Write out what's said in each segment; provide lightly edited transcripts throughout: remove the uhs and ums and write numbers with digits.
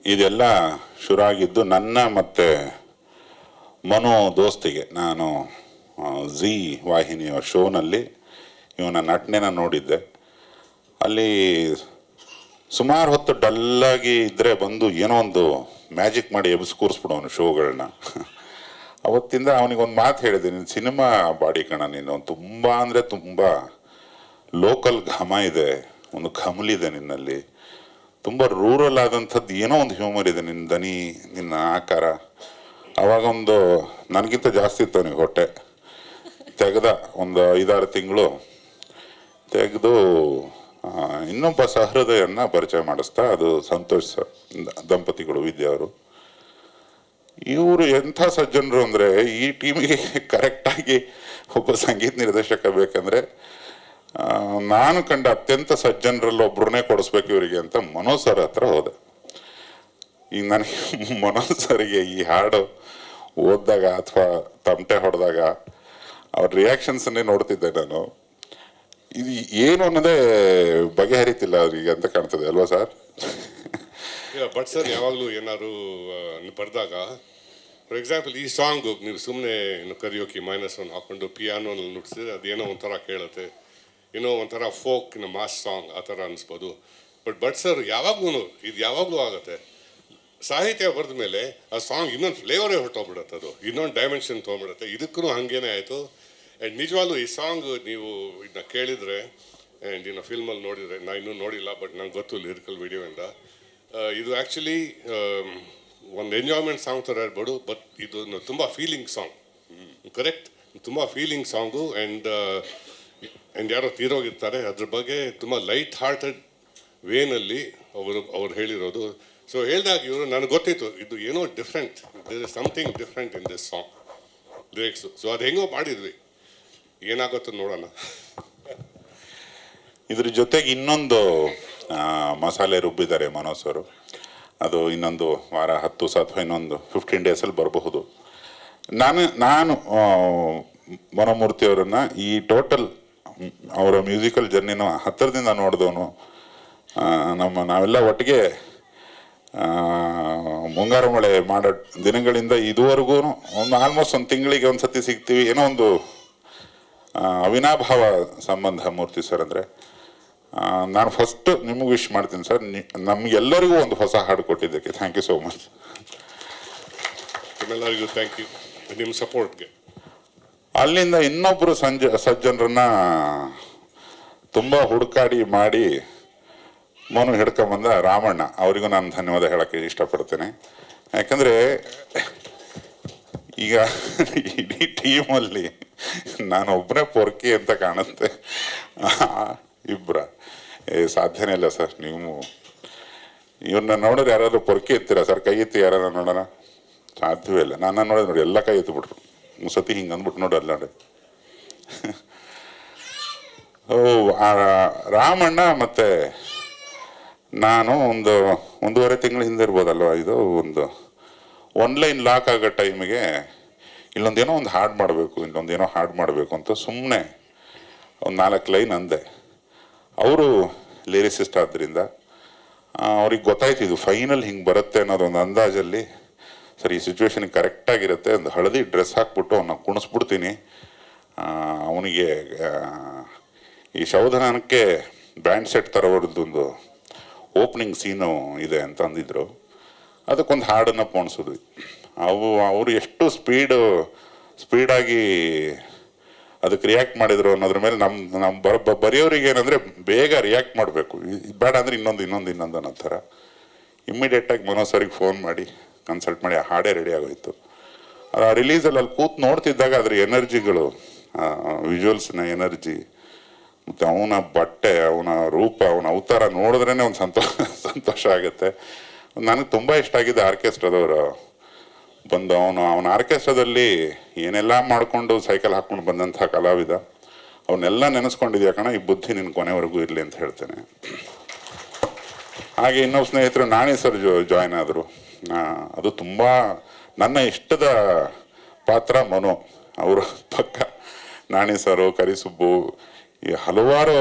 ಇದೆಲ್ಲ ಶುರು ಆಗಿದ್ದು ನನ್ನ ಮತ್ತು ಮನೋ ದೋಸ್ತಿಗೆ. ನಾನು ಝೀ ವಾಹಿನಿಯ ಶೋನಲ್ಲಿ ಇವನ ನಟನೆನ ನೋಡಿದ್ದೆ. ಅಲ್ಲಿ ಸುಮಾರು ಹೊತ್ತು ಡಲ್ಲಾಗಿ ಇದ್ದರೆ ಬಂದು ಏನೋ ಒಂದು ಮ್ಯಾಜಿಕ್ ಮಾಡಿ ಎಬ್ಸ್ ಕೂರಿಸ್ಬಿಡೋನು ಶೋಗಳನ್ನ. ಅವತ್ತಿಂದ ಅವನಿಗೊಂದು ಮಾತು ಹೇಳಿದೆ, ನೀನು ಸಿನಿಮಾ ಬಾಡಿ ಕಣ, ನೀನು ತುಂಬ ಅಂದರೆ ತುಂಬ ಲೋಕಲ್ ಘಮ ಇದೆ, ಒಂದು ಘಮಲಿದೆ ನಿನ್ನಲ್ಲಿ, ತುಂಬ ರೂರಲ್ ಆದಂಥದ್ದು ಏನೋ ಒಂದು ಹ್ಯೂಮರ್ ಇದೆ ನಿನ್ನ ದನಿ, ನಿನ್ನ ಆಕಾರ. ಅವಾಗೊಂದು ನನಗಿಂತ ಜಾಸ್ತಿ ಇತ್ತು ಅವನಿಗೆ ಹೊಟ್ಟೆ. ತೆಗೆದ ಒಂದು 5-6 ತಿಂಗಳು ತೆಗೆದು ಇನ್ನೊಬ್ಬ ಸಹೃದಯನ್ನ ಪರಿಚಯ ಮಾಡಿಸ್ತಾ, ಅದು ಸಂತೋಷ್ ದಂಪತಿಗಳು, ವಿದ್ಯಾ ಅವರು. ಇವರು ಎಂಥ ಸಜ್ಜನರು ಅಂದರೆ, ಈ ಟೀಮಿಗೆ ಕರೆಕ್ಟಾಗಿ ಒಬ್ಬ ಸಂಗೀತ ನಿರ್ದೇಶಕ ಬೇಕಂದ್ರೆ ನಾನು ಕಂಡ ಅತ್ಯಂತ ಸಜ್ಜನರಲ್ಲಿ ಒಬ್ಬರನ್ನೇ ಕೊಡಿಸ್ಬೇಕು ಇವರಿಗೆ ಅಂತ ಮನೋಜ್ ಸರ್ ಹತ್ರ ಹೋದೆ. ಈಗ ನನಗೆ ಮನೋಜ್ ಸರ್ಗೆ ಈ ಹಾಡು ಓದಿದಾಗ ಅಥವಾ ತಮಟೆ ಹೊಡೆದಾಗ ಅವ್ರ ರಿಯಾಕ್ಷನ್ಸನ್ನೇ ನೋಡ್ತಿದ್ದೆ ನಾನು. ಇದು ಏನು ಅನ್ನೋದೇ ಬಗೆಹರಿತಿಲ್ಲ ಅವ್ರಿಗೆ ಅಂತ ಕಾಣ್ತದೆ ಅಲ್ವಾ ಸರ್? ಬಟ್ ಸರ್, ಯಾವಾಗಲೂ ಏನಾದ್ರು ಬರೆದಾಗ, ಫಾರ್ ಎಕ್ಸಾಂಪಲ್ ಈ ಸಾಂಗ್ ನೀವು ಸುಮ್ಮನೆ ಕರಿಯೋಕೆ -1 ಹಾಕೊಂಡು ಪಿಯಾನೋನಲ್ಲಿ ನುಡಿಸಿದ್ರೆ ಅದೇನೋ ಒಂಥರ ಕೇಳುತ್ತೆ, ಏನೋ ಒಂಥರ ಫೋಕ್ ಮಾಸ್ ಸಾಂಗ್ ಆ ಥರ ಅನಿಸ್ಬೋದು. ಬಟ್ ಸರ್ ಯಾವಾಗ್ಲೂ ಇದು ಯಾವಾಗಲೂ ಆಗುತ್ತೆ, ಸಾಹಿತ್ಯ ಬರೆದ ಮೇಲೆ ಆ ಸಾಂಗ್ ಇನ್ನೊಂದು ಫ್ಲೇವರೇ ಹೊರಟೋಗ್ಬಿಡುತ್ತೆ, ಅದು ಇನ್ನೊಂದು ಡೈಮೆನ್ಷನ್ ತೊಗೊಂಡ್ಬಿಡುತ್ತೆ. ಇದಕ್ಕೂ ಹಾಗೇನೆ ಆಯಿತು. ಆ್ಯಂಡ್ ನಿಜವಾಗ್ಲೂ ಈ ಸಾಂಗ್ ನೀವು ಇದನ್ನ ಕೇಳಿದರೆ ಆ್ಯಂಡ್ ಇನ್ನು ಫಿಲ್ಮಲ್ಲಿ ನೋಡಿದರೆ, ನಾನು ಇನ್ನೂ ನೋಡಿಲ್ಲ ಬಟ್ ನಂಗೆ ಗೊತ್ತು ಲಿರಿಕಲ್ ವಿಡಿಯೋಯಿಂದ, ಇದು ಆ್ಯಕ್ಚುಲಿ ಒಂದು ಎಂಜಾಯ್ಮೆಂಟ್ ಸಾಂಗ್ ಥರ ಇರ್ಬೋದು. ಬಟ್ ಇದು ತುಂಬ ಫೀಲಿಂಗ್ ಸಾಂಗ್, ಕರೆಕ್ಟ್, ತುಂಬ ಫೀಲಿಂಗ್ ಸಾಂಗು. ಆ್ಯಂಡ್ ಯಾರೋ ತೀರೋಗಿರ್ತಾರೆ, ಅದ್ರ ಬಗ್ಗೆ ತುಂಬ ಲೈಟ್ ಹಾರ್ಟೆಡ್ ವೇನಲ್ಲಿ ಅವ್ರು ಹೇಳಿರೋದು. ಸೊ ಹೇಳಿದಾಗ ಇವರು ನನಗೆ ಗೊತ್ತಿತ್ತು, ಇದು ಏನೋ different, there is something different in this song lyrics. So ಅದು ಹೆಂಗೋ ಮಾಡಿದ್ವಿ, ಏನಾಗುತ್ತೋ ನೋಡೋಣ. ಇದ್ರ ಜೊತೆಗೆ ಇನ್ನೊಂದು ಮಸಾಲೆ ರುಬ್ಬಿದ್ದಾರೆ ಮನೋಜ್ ಅವರು. ಅದು ಇನ್ನೊಂದು ವಾರ 10 ದಿವಸ ಅಥವಾ ಇನ್ನೊಂದು 15 ಡೇಸಲ್ಲಿ ಬರಬಹುದು. ನಾನು ಮನೋಮೂರ್ತಿ ಅವರನ್ನ ಈ ಟೋಟಲ್ ಅವರ ಮ್ಯೂಸಿಕಲ್ ಜರ್ನಿನ ಹತ್ತಿರದಿಂದ ನೋಡಿದವನು. ನಾವೆಲ್ಲ ಒಟ್ಟಿಗೆ ಮುಂಗಾರು ಮಳೆ ಮಾಡೋ ದಿನಗಳಿಂದ ಇದುವರೆಗೂ ಒಂದು ಆಲ್ಮೋಸ್ಟ್ ಒಂದು ತಿಂಗಳಿಗೆ ಒಂದು ಸತಿ ಸಿಗ್ತೀವಿ. ಏನೋ ಒಂದು ಅವಿನಾಭಾವ ಸಂಬಂಧ ಮೂರ್ತಿ ಸರ್ ಅಂದರೆ. ನಾನು ಫಸ್ಟ್ ನಿಮಗೆ ವಿಶ್ ಮಾಡ್ತೀನಿ ಸರ್, ನಮಗೆಲ್ಲರಿಗೂ ಒಂದು ಹೊಸ ಹಾಡು ಕೊಟ್ಟಿದ್ದಕ್ಕೆ ಥ್ಯಾಂಕ್ ಯು ಸೋ ಮಚ್. ನಿಮ್ಮೆಲ್ಲರಿಗೂ ಥ್ಯಾಂಕ್ ಯು, ನಿಮ್ಮ ಸಪೋರ್ಟ್ಗೆ. ಅಲ್ಲಿಂದ ಇನ್ನೊಬ್ಬರು ಸಜ್ಜನರನ್ನ ತುಂಬ ಹುಡುಕಾಡಿ ಮಾಡಿ ಮೋನು ಹಿಡ್ಕೊಂಬಂದ ರಾಮಣ್ಣ, ಅವರಿಗೂ ನಾನು ಧನ್ಯವಾದ ಹೇಳೋಕ್ಕೆ ಇಷ್ಟಪಡ್ತೇನೆ. ಯಾಕಂದರೆ ಈಗ ಇಡೀ ಟೀಮಲ್ಲಿ ನಾನು ಒಬ್ಬನೇ ಪೊರ್ಕಿ ಅಂತ ಕಾಣುತ್ತೆ. ಇಬ್ಬರ ಸಾಧ್ಯನೇ ಇಲ್ಲ ಸರ್. ನೀವು ಇವ್ರನ್ನ ನೋಡಿದ್ರೆ ಯಾರಾದ್ರೂ ಪೊರ್ಕಿ ಎತ್ತೀರಾ ಸರ್? ಕೈ ಎತ್ತಿ ಯಾರಾದ್ರೂ ನೋಡೋಣ? ಸಾಧ್ಯವೇ ಇಲ್ಲ. ನಾನು ನೋಡಿದ್ರೆ ನೋಡಿ ಎಲ್ಲ ಕೈ ಎತ್ತಿಬಿಟ್ರು, ಮುಸತಿ ಹಿಂಗೆ ಅಂದ್ಬಿಟ್ಟು ನೋಡಿ ಅಲ್ಲ ನೋಡಿ. ರಾಮಣ್ಣ ಮತ್ತು ನಾನು ಒಂದು 1.5 ತಿಂಗಳ ಹಿಂದೆ ಇರ್ಬೋದಲ್ವ, ಇದು ಒಂದು ಆನ್ಲೈನ್ ಲಾಕ್ ಆಗೋ ಟೈಮಿಗೆ ಇಲ್ಲೊಂದೇನೋ ಒಂದು ಹಾಡು ಮಾಡಬೇಕು, ಇಲ್ಲೊಂದೇನೋ ಹಾಡು ಮಾಡಬೇಕು ಅಂತ ಸುಮ್ಮನೆ ಒಂದು 4 ಲೈನ್ ಅಂದೆ. ಅವರು ಲಿರಿಸಿಸ್ಟ್ ಆದ್ದರಿಂದ ಅವ್ರಿಗೆ ಗೊತ್ತಾಯ್ತು ಇದು ಫೈನಲ್ ಹಿಂಗೆ ಬರುತ್ತೆ ಅನ್ನೋದೊಂದು ಅಂದಾಜಲ್ಲಿ. ಸರಿ, ಈ ಸಿಚುವೇಶನ್ಗೆ ಕರೆಕ್ಟಾಗಿರುತ್ತೆ, ಒಂದು ಹಳದಿ ಡ್ರೆಸ್ ಹಾಕ್ಬಿಟ್ಟು ಅವನ್ನ ಕುಣಿಸ್ಬಿಡ್ತೀನಿ, ಅವನಿಗೆ ಈ ಶವಧಾನಕ್ಕೆ ಬ್ಯಾಂಡ್ ಸೆಟ್ ಥರವರದ್ದೊಂದು ಓಪನಿಂಗ್ ಸೀನು ಇದೆ ಅಂತ ಅಂದಿದ್ರು. ಅದಕ್ಕೊಂದು ಹಾಡನ್ನು ಪೋಣಿಸಿದ್ವಿ. ಅವರು ಎಷ್ಟು ಸ್ಪೀಡಾಗಿ ಅದಕ್ಕೆ ರಿಯಾಕ್ಟ್ ಮಾಡಿದ್ರು ಅನ್ನೋದ್ರ ಮೇಲೆ ನಮ್ಮ ಬರೆಯೋರಿಗೆ ಏನಂದರೆ ಬೇಗ ರಿಯಾಕ್ಟ್ ಮಾಡಬೇಕು, ಇದು ಬೇಡ ಅಂದರೆ ಇನ್ನೊಂದು ಅನ್ನೋ ಥರ. ಇಮ್ಮಿಡಿಯೇಟಾಗಿ ಮನೋಜ್ ಸರಿಗೆ ಫೋನ್ ಮಾಡಿ ಕನ್ಸಲ್ಟ್ ಮಾಡಿ ಆ ಹಾಡೇ ರೆಡಿ ಆಗೋಯ್ತು. ಅದು ಆ ರಿಲೀಸಲ್ಲಿ ಅಲ್ಲಿ ಕೂತು ನೋಡ್ತಿದ್ದಾಗ ಅದ್ರ ಎನರ್ಜಿಗಳು, ವಿಜುವಲ್ಸ್ನ ಎನರ್ಜಿ ಮತ್ತು ಅವನ ಬಟ್ಟೆ, ಅವನ ರೂಪ, ಅವನ ಅವತಾರ ನೋಡಿದ್ರೇ ಒಂದು ಸಂತೋಷ ಆಗುತ್ತೆ. ನನಗೆ ತುಂಬ ಇಷ್ಟ ಆಗಿದೆ ಆರ್ಕೆಸ್ಟ್ರಾದವರು ಬಂದು, ಅವನ ಆರ್ಕೆಸ್ಟ್ರಾದಲ್ಲಿ ಏನೆಲ್ಲ ಮಾಡಿಕೊಂಡು ಸೈಕಲ್ ಹಾಕ್ಕೊಂಡು ಬಂದಂಥ ಕಲಾವಿದ. ಅವನ್ನೆಲ್ಲ ನೆನೆಸ್ಕೊಂಡಿದ್ಯಾ ಕಣ, ಈ ಬುದ್ಧಿ ನಿನ್ನ ಕೊನೆವರೆಗೂ ಇರಲಿ ಅಂತ ಹೇಳ್ತೇನೆ. ಹಾಗೆ ಇನ್ನೊಬ್ಬ ಸ್ನೇಹಿತರು ನಾಣಿ ಸರ್ ಜಾಯ್ನ್ ಆದರು. ಅದು ತುಂಬ ನನ್ನ ಇಷ್ಟದ ಪಾತ್ರ ಮನು. ಅವರು ಪಕ್ಕ ನಾಣಿ ಸರು, ಕರಿಸುಬ್ಬು, ಈ ಹಲವಾರು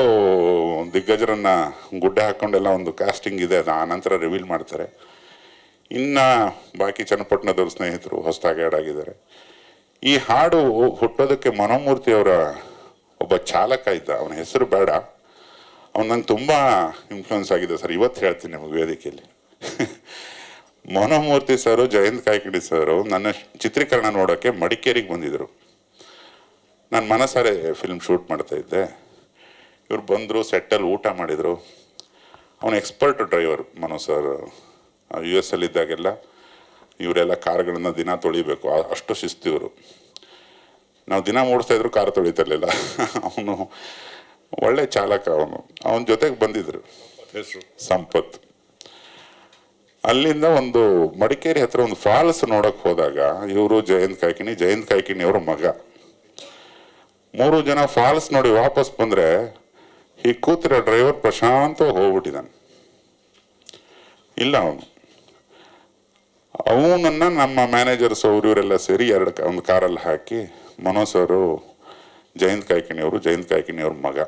ದಿಗ್ಗಜರನ್ನ ಗುಡ್ಡೆ ಹಾಕ್ಕೊಂಡೆಲ್ಲ ಒಂದು ಕಾಸ್ಟಿಂಗ್ ಇದೆ, ಅದು ಆ ನಂತರ ರಿವೀಲ್ ಮಾಡ್ತಾರೆ. ಇನ್ನು ಬಾಕಿ ಚನ್ನಪಟ್ಟಣದವ್ರ ಸ್ನೇಹಿತರು ಹೊಸದಾಗಿ ಆ್ಯಡ್ ಆಗಿದ್ದಾರೆ. ಈ ಹಾಡು ಹುಟ್ಟೋದಕ್ಕೆ ಮನೋಮೂರ್ತಿ ಅವರ ಒಬ್ಬ ಚಾಲಕ ಇದ್ದ, ಅವನ ಹೆಸರು ಬೇಡ, ಅವ್ನು ನಂಗೆ ತುಂಬ ಇನ್ಫ್ಲುಯೆನ್ಸ್ ಆಗಿದೆ ಸರ್, ಇವತ್ತು ಹೇಳ್ತೀನಿ ನಿಮಗೆ ವೇದಿಕೆಯಲ್ಲಿ. ಮನೋಮೂರ್ತಿ ಸರು, ಜಯಂತ್ ಕಾಯ್ಕಿಣಿ ಸರು ನನ್ನ ಚಿತ್ರೀಕರಣ ನೋಡೋಕ್ಕೆ ಮಡಿಕೇರಿಗೆ ಬಂದಿದ್ದರು. ನಾನು ಮನಸಾರೆ ಫಿಲ್ಮ್ ಶೂಟ್ ಮಾಡ್ತಾ ಇದ್ದೆ. ಇವ್ರು ಬಂದರು, ಸೆಟ್ಟಲ್ಲಿ ಊಟ ಮಾಡಿದರು. ಅವನು ಎಕ್ಸ್ಪರ್ಟ್ ಡ್ರೈವರ್ ಮನೋ ಸರ್. US ಇದ್ದಾಗೆಲ್ಲ ಇವರೆಲ್ಲ ಕಾರ್ಗಳನ್ನ ದಿನ ತೊಳಿಬೇಕು, ಅಷ್ಟು ಶಿಸ್ತು ಇವರು. ನಾವು ದಿನ ಓಡಿಸ್ತಾ ಇದ್ರು ಕಾರ್ ತೊಳಿತಿರ್ಲಿಲ್ಲ. ಅವನು ಒಳ್ಳೆ ಚಾಲಕ. ಅವನ ಜೊತೆಗೆ ಬಂದಿದ್ರು ಹೆಸರು ಸಂಪತ್. ಅಲ್ಲಿಂದ ಒಂದು ಮಡಿಕೇರಿ ಹತ್ರ ಒಂದು ಫಾಲ್ಸ್ ನೋಡಕ್ ಹೋದಾಗ ಇವರು ಜಯಂತ್ ಕಾಯ್ಕಿಣಿ ಅವರ ಮಗ, 3 ಜನ ಫಾಲ್ಸ್ ನೋಡಿ ವಾಪಸ್ ಬಂದ್ರೆ ಈ ಕೂತಿರೋ ಡ್ರೈವರ್ ಪ್ರಶಾಂತ ಹೋಗ್ಬಿಟ್ಟಿದ್ದಾನೆ. ಇಲ್ಲ, ಅವನನ್ನ ನಮ್ಮ ಮ್ಯಾನೇಜರ್ಸ್ ಇವರೆಲ್ಲ ಸೇರಿ ಒಂದು ಕಾರಲ್ಲಿ ಹಾಕಿ, ಮನೋಜ್ ಅವರು ಜಯಂತ್ ಕಾಯ್ಕಿಣಿ ಅವ್ರ ಮಗ,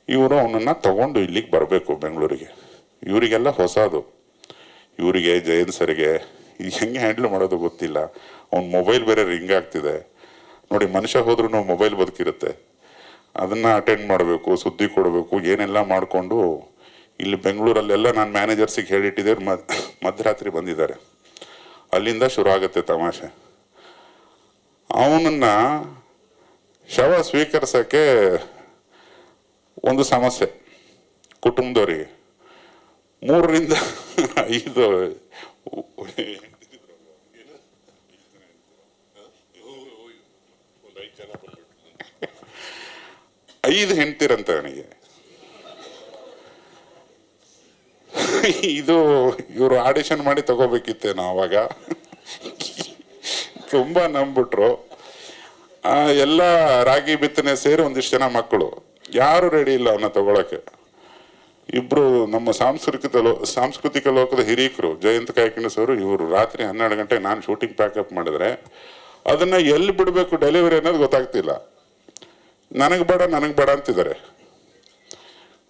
ಇವರು ಅವನನ್ನ ತಗೊಂಡು ಇಲ್ಲಿಗೆ ಬರಬೇಕು ಬೆಂಗಳೂರಿಗೆ. ಇವರಿಗೆಲ್ಲ ಹೊಸದು, ಇವರಿಗೆ ಜಯಂತ್ ಸರ್ಗೆ ಇದು ಹೆಂಗೆ ಹ್ಯಾಂಡಲ್ ಮಾಡೋದು ಗೊತ್ತಿಲ್ಲ. ಅವ್ನ ಮೊಬೈಲ್ ಬೇರೆ ರಿಂಗ್ ಆಗ್ತಿದೆ ನೋಡಿ. ಮನುಷ್ಯ ಹೋದ್ರೂ ಮೊಬೈಲ್ ಬದುಕಿರುತ್ತೆ, ಅದನ್ನ ಅಟೆಂಡ್ ಮಾಡಬೇಕು, ಸುದ್ದಿ ಕೊಡಬೇಕು, ಏನೆಲ್ಲ ಮಾಡಿಕೊಂಡು ಇಲ್ಲಿ ಬೆಂಗಳೂರಲ್ಲೆಲ್ಲ ನಾನು ಮ್ಯಾನೇಜರ್ಸಿಗೆ ಹೇಳಿಟ್ಟಿದ್ದೇವೆ. ಮಧ್ಯರಾತ್ರಿ ಬಂದಿದ್ದಾರೆ. ಅಲ್ಲಿಂದ ಶುರು ಆಗುತ್ತೆ ತಮಾಷೆ. ಅವನನ್ನ ಶವ ಸ್ವೀಕರಿಸೋಕ್ಕೆ ಒಂದು ಸಮಸ್ಯೆ ಕುಟುಂಬದವರಿಗೆ. 3 ರಿಂದ 5 ಹೆಂಡ್ತಿರಂತ ನನಗೆ. ಇದು ಇವರು ಆಡಿಷನ್ ಮಾಡಿ ತಗೋಬೇಕಿತ್ತೇನೋ ಅವಾಗ. ತುಂಬಾ ನಂಬಿಟ್ರು. ಎಲ್ಲ ರಾಗಿ ಬಿತ್ತನೆ ಸೇರಿ ಒಂದಿಷ್ಟು ಜನ ಮಕ್ಕಳು, ಯಾರು ರೆಡಿ ಇಲ್ಲ ಅವನ್ನ ತಗೊಳಕ್ಕೆ. ಇಬ್ರು ನಮ್ಮ ಸಾಂಸ್ಕೃತಿಕ ಲೋಕದ ಹಿರೀಕರು, ಜಯಂತ್ ಕಾಯ್ಕಿಣಿ ಸರ್, ಇವರು ರಾತ್ರಿ 12 ಗಂಟೆಗೆ ನಾನು ಶೂಟಿಂಗ್ ಪ್ಯಾಕಪ್ ಮಾಡಿದ್ರೆ ಅದನ್ನ ಎಲ್ಲಿ ಬಿಡಬೇಕು ಡೆಲಿವರಿ ಅನ್ನೋದು ಗೊತ್ತಾಗ್ತಿಲ್ಲ. ನನಗೆ ಬೇಡ ಅಂತಿದ್ದಾರೆ.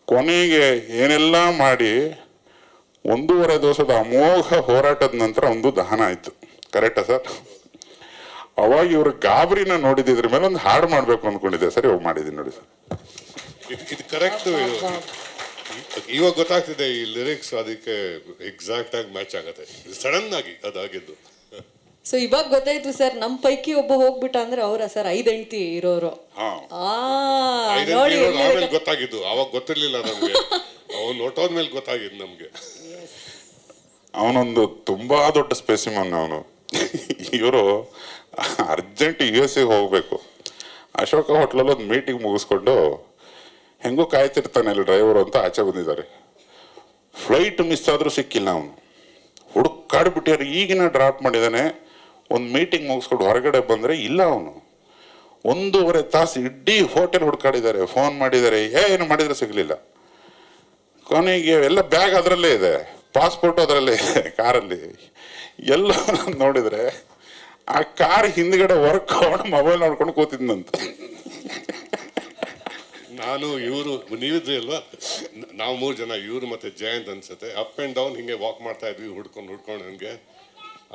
ಕೊನೆಗೆ ಏನೆಲ್ಲ ಮಾಡಿ 1.5 ದಿವಸದ ಅಮೋಘ ಹೋರಾಟದ ನಂತರ ಒಂದು ದಹನ ಆಯ್ತು. ಕರೆಕ್ಟಾ ಸರ್? ಅವಾಗ ಇವ್ರ ಗಾಬರಿನ ನೋಡಿದ್ರ ಮೇಲೆ ಒಂದು ಹಾಡು ಮಾಡ್ಬೇಕು ಅಂದ್ಕೊಂಡಿದ್ದೆ ಸರ್, ಇವಾಗ ಮಾಡಿದೀನಿ ನೋಡಿ ಸರ್. ಇದು ಕರೆಕ್ಟ್. ಇವಾಗ ಗೊತ್ತಾಗ್ತಿದೆ ಈ ಲಿರಿಕ್ಸ್ ಅದಕ್ಕೆ ಎಕ್ಸಾಕ್ಟ್ ಆಗಿ ಮ್ಯಾಚ್ ಆಗತ್ತೆ. ಸಡನ್ ಆಗಿ ಅದಾಗಿದ್ದು. ಸೊ ಇವಾಗ ಗೊತ್ತಾಯ್ತು ಸರ್, ನಮ್ ಪೈಕಿ ಒಬ್ಬ ಹೋಗ್ಬಿಟ್ಟ ಅಂದ್ರೆ ಅವರ ಸರ್ 5 ಹೆಂಡ್ತಿ ಇರೋರು. ಆಮೇಲೆ ಗೊತ್ತಾಗಿದ್ದು, ಅವಾಗ ಗೊತ್ತಿರ್ಲಿಲ್ಲ ನಮ್ಗೆ. ಅವ್ನು ಹೊಟ್ಟೋದ್ಮೇಲೆ ಗೊತ್ತಾಗಿದ್ದು ನಮ್ಗೆ. ಅವನೊಂದು ತುಂಬಾ ದೊಡ್ಡ ಸ್ಪೆಸಿಮನ್ ಅವನು. ಇವರು ಅರ್ಜೆಂಟ್ US ಹೋಗ್ಬೇಕು. ಅಶೋಕ ಹೋಟ್ಲಲ್ಲಿ ಒಂದು ಮೀಟಿಂಗ್ ಮುಗಿಸ್ಕೊಂಡು ಹೆಂಗೋ ಕಾಯ್ತಿರ್ತಾನೆ ಅಲ್ಲಿ ಡ್ರೈವರ್ ಅಂತ ಆಚೆ ಬಂದಿದ್ದಾರೆ. ಫ್ಲೈಟ್ ಮಿಸ್ ಆದ್ರೂ ಸಿಕ್ಕಿಲ್ಲ. ಅವನು ಹುಡುಕಾಡ್ಬಿಟ್ಟಿದ್ದಾರೆ. ಈಗಿನ ಡ್ರಾಪ್ ಮಾಡಿದಾನೆ. ಒಂದು ಮೀಟಿಂಗ್ ಮುಗಿಸ್ಕೊಂಡು ಹೊರಗಡೆ ಬಂದ್ರೆ ಇಲ್ಲ ಅವನು. 1.5 ತಾಸು ಇಡೀ ಹೋಟೆಲ್ ಹುಡುಕಾಡಿದ್ದಾರೆ, ಫೋನ್ ಮಾಡಿದ್ದಾರೆ, ಏನು ಮಾಡಿದ್ರೆ ಸಿಗ್ಲಿಲ್ಲ. ಕೊನೆಗೆ ಎಲ್ಲ ಬ್ಯಾಗ್ ಅದರಲ್ಲೇ ಇದೆ, ಪಾಸ್ಪೋರ್ಟ್ ಅದರಲ್ಲೇ ಇದೆ ಕಾರಲ್ಲಿ. ಎಲ್ಲ ನೋಡಿದ್ರೆ ಆ ಕಾರ್ ಹಿಂದ್ಗಡೆ ವರ್ಕ್ ಮೊಬೈಲ್ ನೋಡ್ಕೊಂಡು ಕೂತಿದ್ನಂತೆ. ನಾನು ಇವರು ನೀವಿದ್ರಿ ಅಲ್ವಾ, ನಾವು 3 ಜನ, ಇವರು ಮತ್ತೆ ಜಯಂತ್ ಅನ್ಸುತ್ತೆ, ಅಪ್ ಅಂಡ್ ಡೌನ್ ಹಿಂಗೆ ವಾಕ್ ಮಾಡ್ತಾ ಇದ್ವಿ ಹುಡ್ಕೊಂಡು ಹಂಗೆ.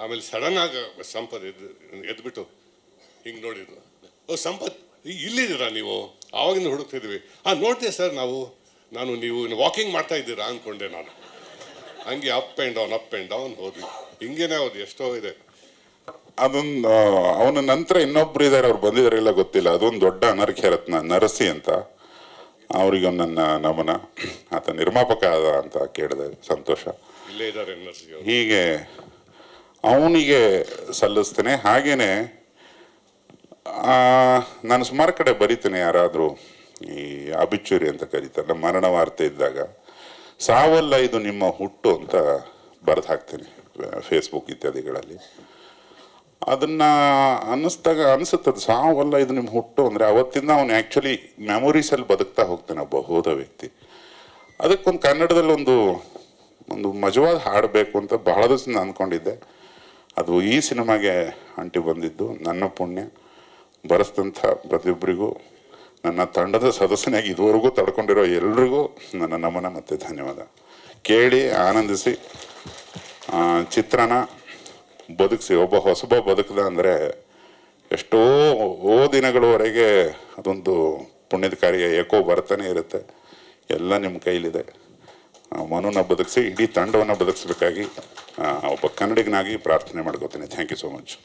ಆಮೇಲೆ ಸಡನ್ ಆಗಿ ಸಂಪತ್ ಎದ್ಬಿಟ್ಟು ಹಿಂಗೆ ನೋಡಿದ್ರು. ಓ ಸಂಪತ್, ಇಲ್ಲಿದ್ದೀರಾ ನೀವು? ಆವಾಗಿಂದ ಹುಡುಕ್ತಿದ್ವಿ. ನೋಡ್ತೀವಿ ಸರ್ ನಾನು ನೀವು ವಾಕಿಂಗ್ ಮಾಡ್ತಾ ಇದ್ದೀರಾ ಅಂದ್ಕೊಂಡೆ ನಾನು. ಹಂಗೆ ಅಪ್ ಆ್ಯಂಡ್ ಡೌನ್ ಹೋದ್ವಿ. ಹಿಂಗೇನೆ ಹೋದ್ವಿ, ಎಷ್ಟೋ ಇದೆ. ಅದೊಂದು ಅವನ ನಂತರ ಇನ್ನೊಬ್ರು ಇದ್ದಾರೆ, ಅವ್ರು ಬಂದಿದ್ದಾರೆ ಇಲ್ಲ ಗೊತ್ತಿಲ್ಲ. ಅದೊಂದು ದೊಡ್ಡ ಅನರ್ಘ್ಯ ರತ್ನ, ನರಸಿ ಅಂತ. ಅವರಿಗೆ ನನ್ನ ನಮನ. ಆತ ನಿರ್ಮಾಪಕ ಆದ ಅಂತ ಕೇಳಿದೆ, ಸಂತೋಷ. ಇಲ್ಲೇ ಇದ್ದಾರೆ ನರಸಿ. ಹೀಗೆ ಅವನಿಗೆ ಸಲ್ಲಿಸ್ತೇನೆ. ಹಾಗೇನೆ ನಾನು ಸುಮಾರು ಕಡೆ ಬರಿತೇನೆ. ಯಾರಾದರೂ ಈ ಅಬಿಚೂರಿ ಅಂತ ಕರೀತಾರೆ, ಮರಣ ವಾರ್ತೆ ಇದ್ದಾಗ ಸಾವಲ್ಲ ಇದು ನಿಮ್ಮ ಹುಟ್ಟು ಅಂತ ಬರೆದು ಹಾಕ್ತೇನೆ ಫೇಸ್ಬುಕ್ ಇತ್ಯಾದಿಗಳಲ್ಲಿ. ಅದನ್ನ ಅನಿಸುತ್ತದೆ ಸಾವಲ್ಲ ಇದು ನಿಮ್ಮ ಹುಟ್ಟು ಅಂದರೆ ಅವತ್ತಿಂದ ಅವನು ಆ್ಯಕ್ಚುಲಿ ಮೆಮೊರೀಸಲ್ಲಿ ಬದುಕ್ತಾ ಹೋಗ್ತಾನೆ, ಒಬ್ಬ ಹೋದ ವ್ಯಕ್ತಿ. ಅದಕ್ಕೊಂದು ಕನ್ನಡದಲ್ಲಿ ಒಂದು ಮಜವಾದ ಹಾಡಬೇಕು ಅಂತ ಬಹಳ ದಿವಸ ಅಂದ್ಕೊಂಡಿದ್ದೆ. ಅದು ಈ ಸಿನಿಮಾಗೆ ಅಂಟಿ ಬಂದಿದ್ದು ನನ್ನ ಪುಣ್ಯ. ಬರೆಸಿದಂಥ ಪ್ರತಿಯೊಬ್ಬರಿಗೂ, ನನ್ನ ತಂಡದ ಸದಸ್ಯನಾಗಿ ಇದುವರೆಗೂ ತಡ್ಕೊಂಡಿರೋ ಎಲ್ರಿಗೂ ನನ್ನ ನಮನ ಮತ್ತು ಧನ್ಯವಾದ. ಕೇಳಿ ಆನಂದಿಸಿ ಚಿತ್ರನ ಬದುಕಿಸಿ ಒಬ್ಬ ಹೊಸಬ ಬದುಕದ ಅಂದರೆ ಎಷ್ಟೋ ದಿನಗಳವರೆಗೆ ಅದೊಂದು ಪುಣ್ಯದ ಕಾರ್ಯ ಏಕೋ ಬರ್ತಾನೆ ಇರುತ್ತೆ. ಎಲ್ಲ ನಿಮ್ಮ ಕೈಲಿದೆ. ಮನುನ ಬದುಕಿಸಿ ಇಡೀ ತಂಡವನ್ನು ಬದುಕಿಸ್ಬೇಕಾಗಿ ಒಬ್ಬ ಕನ್ನಡಿಗನಾಗಿ ಪ್ರಾರ್ಥನೆ ಮಾಡ್ಕೋತೀನಿ. Thank you so much.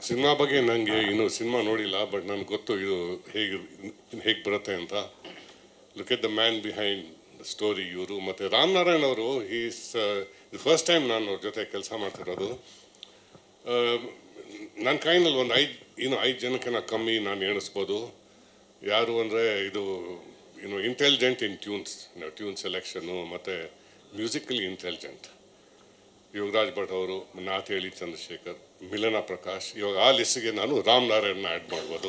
Cinema ಬಗ್ಗೆ ನನಗೆ ಇನ್ನೂ ಸಿನಿಮಾ ನೋಡಿಲ್ಲ, ಬಟ್ ನನಗೆ ಗೊತ್ತು ಇದು ಹೇಗೆ ಬರುತ್ತೆ ಅಂತ. Look at the man behind the story ಇವರು. ಮತ್ತು ರಾಮನಾರಾಯಣ್ ಅವರು ಈಸ್ ಫಸ್ಟ್ ಟೈಮ್ ನಾನು ಅವ್ರ ಜೊತೆ ಕೆಲಸ ಮಾಡ್ತಿರೋದು. ನನ್ನ ಕೈನಲ್ಲಿ ಒಂದು 5 ಜನಕ್ಕಿಂತ ಕಮ್ಮಿ ನಾನು ಎಣಿಸ್ಬೋದು. ಯಾರು ಅಂದರೆ ಇದು ಇಂಟೆಲಿಜೆಂಟ್ ಇನ್ ಟ್ಯೂನ್ಸ್, ಟ್ಯೂನ್ ಸೆಲೆಕ್ಷನ್ನು ಮತ್ತು ಮ್ಯೂಸಿಕಲಿ ಇಂಟೆಲಿಜೆಂಟ್ ಯೋಗರಾಜ್ ಭಟ್ ಅವರು, ನಾಥೇಳಿ ಚಂದ್ರಶೇಖರ್, ಮಿಲನ ಪ್ರಕಾಶ್. ಇವಾಗ ಆ ಲಿಸ್ಟ್ಗೆ ನಾನು ರಾಮನಾರಾಯಣ್ನ ಆ್ಯಡ್ ಮಾಡ್ಬೋದು.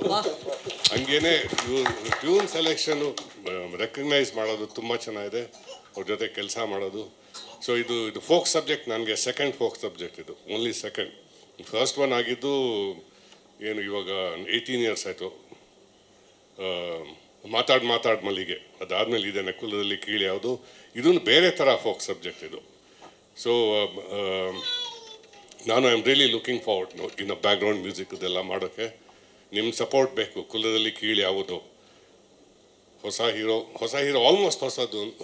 ಹಂಗೇನೆ ಟ್ಯೂನ್ ಸೆಲೆಕ್ಷನ್ನು ರೆಕಗ್ನೈಸ್ ಮಾಡೋದು ತುಂಬ ಚೆನ್ನಾಗಿದೆ, ಅವ್ರ ಜೊತೆ ಕೆಲಸ ಮಾಡೋದು. ಸೊ ಇದು ಫೋಕ್ ಸಬ್ಜೆಕ್ಟ್ ನನಗೆ ಸೆಕೆಂಡ್ ಫೋಕ್ ಸಬ್ಜೆಕ್ಟ್, ಇದು ಓನ್ಲಿ ಸೆಕೆಂಡ್. ಫಸ್ಟ್ ಒನ್ ಆಗಿದ್ದು ಏನು ಇವಾಗ 18 ಇಯರ್ಸ್ ಆಯಿತು, ಮಾತಾಡ್ ಮಲ್ಲಿಗೆ. ಅದಾದಮೇಲೆ ಇದೆ ಕುಲದಲ್ಲಿ ಕೀಳಿ ಯಾವುದು. ಇದೊಂದು ಬೇರೆ ಥರ ಫೋಕ್ ಸಬ್ಜೆಕ್ಟ್ ಇದು. ಸೊ ನಾನು I am really looking forward ಇನ್ನು ಬ್ಯಾಕ್ಗ್ರೌಂಡ್ ಮ್ಯೂಸಿಕ್ ಇದೆಲ್ಲ ಮಾಡೋಕ್ಕೆ. ನಿಮ್ಮ ಸಪೋರ್ಟ್ ಬೇಕು. ಕುಲದಲ್ಲಿ ಕೀಳಿ ಯಾವುದು ಹೊಸ ಹೀರೋ ಆಲ್ಮೋಸ್ಟ್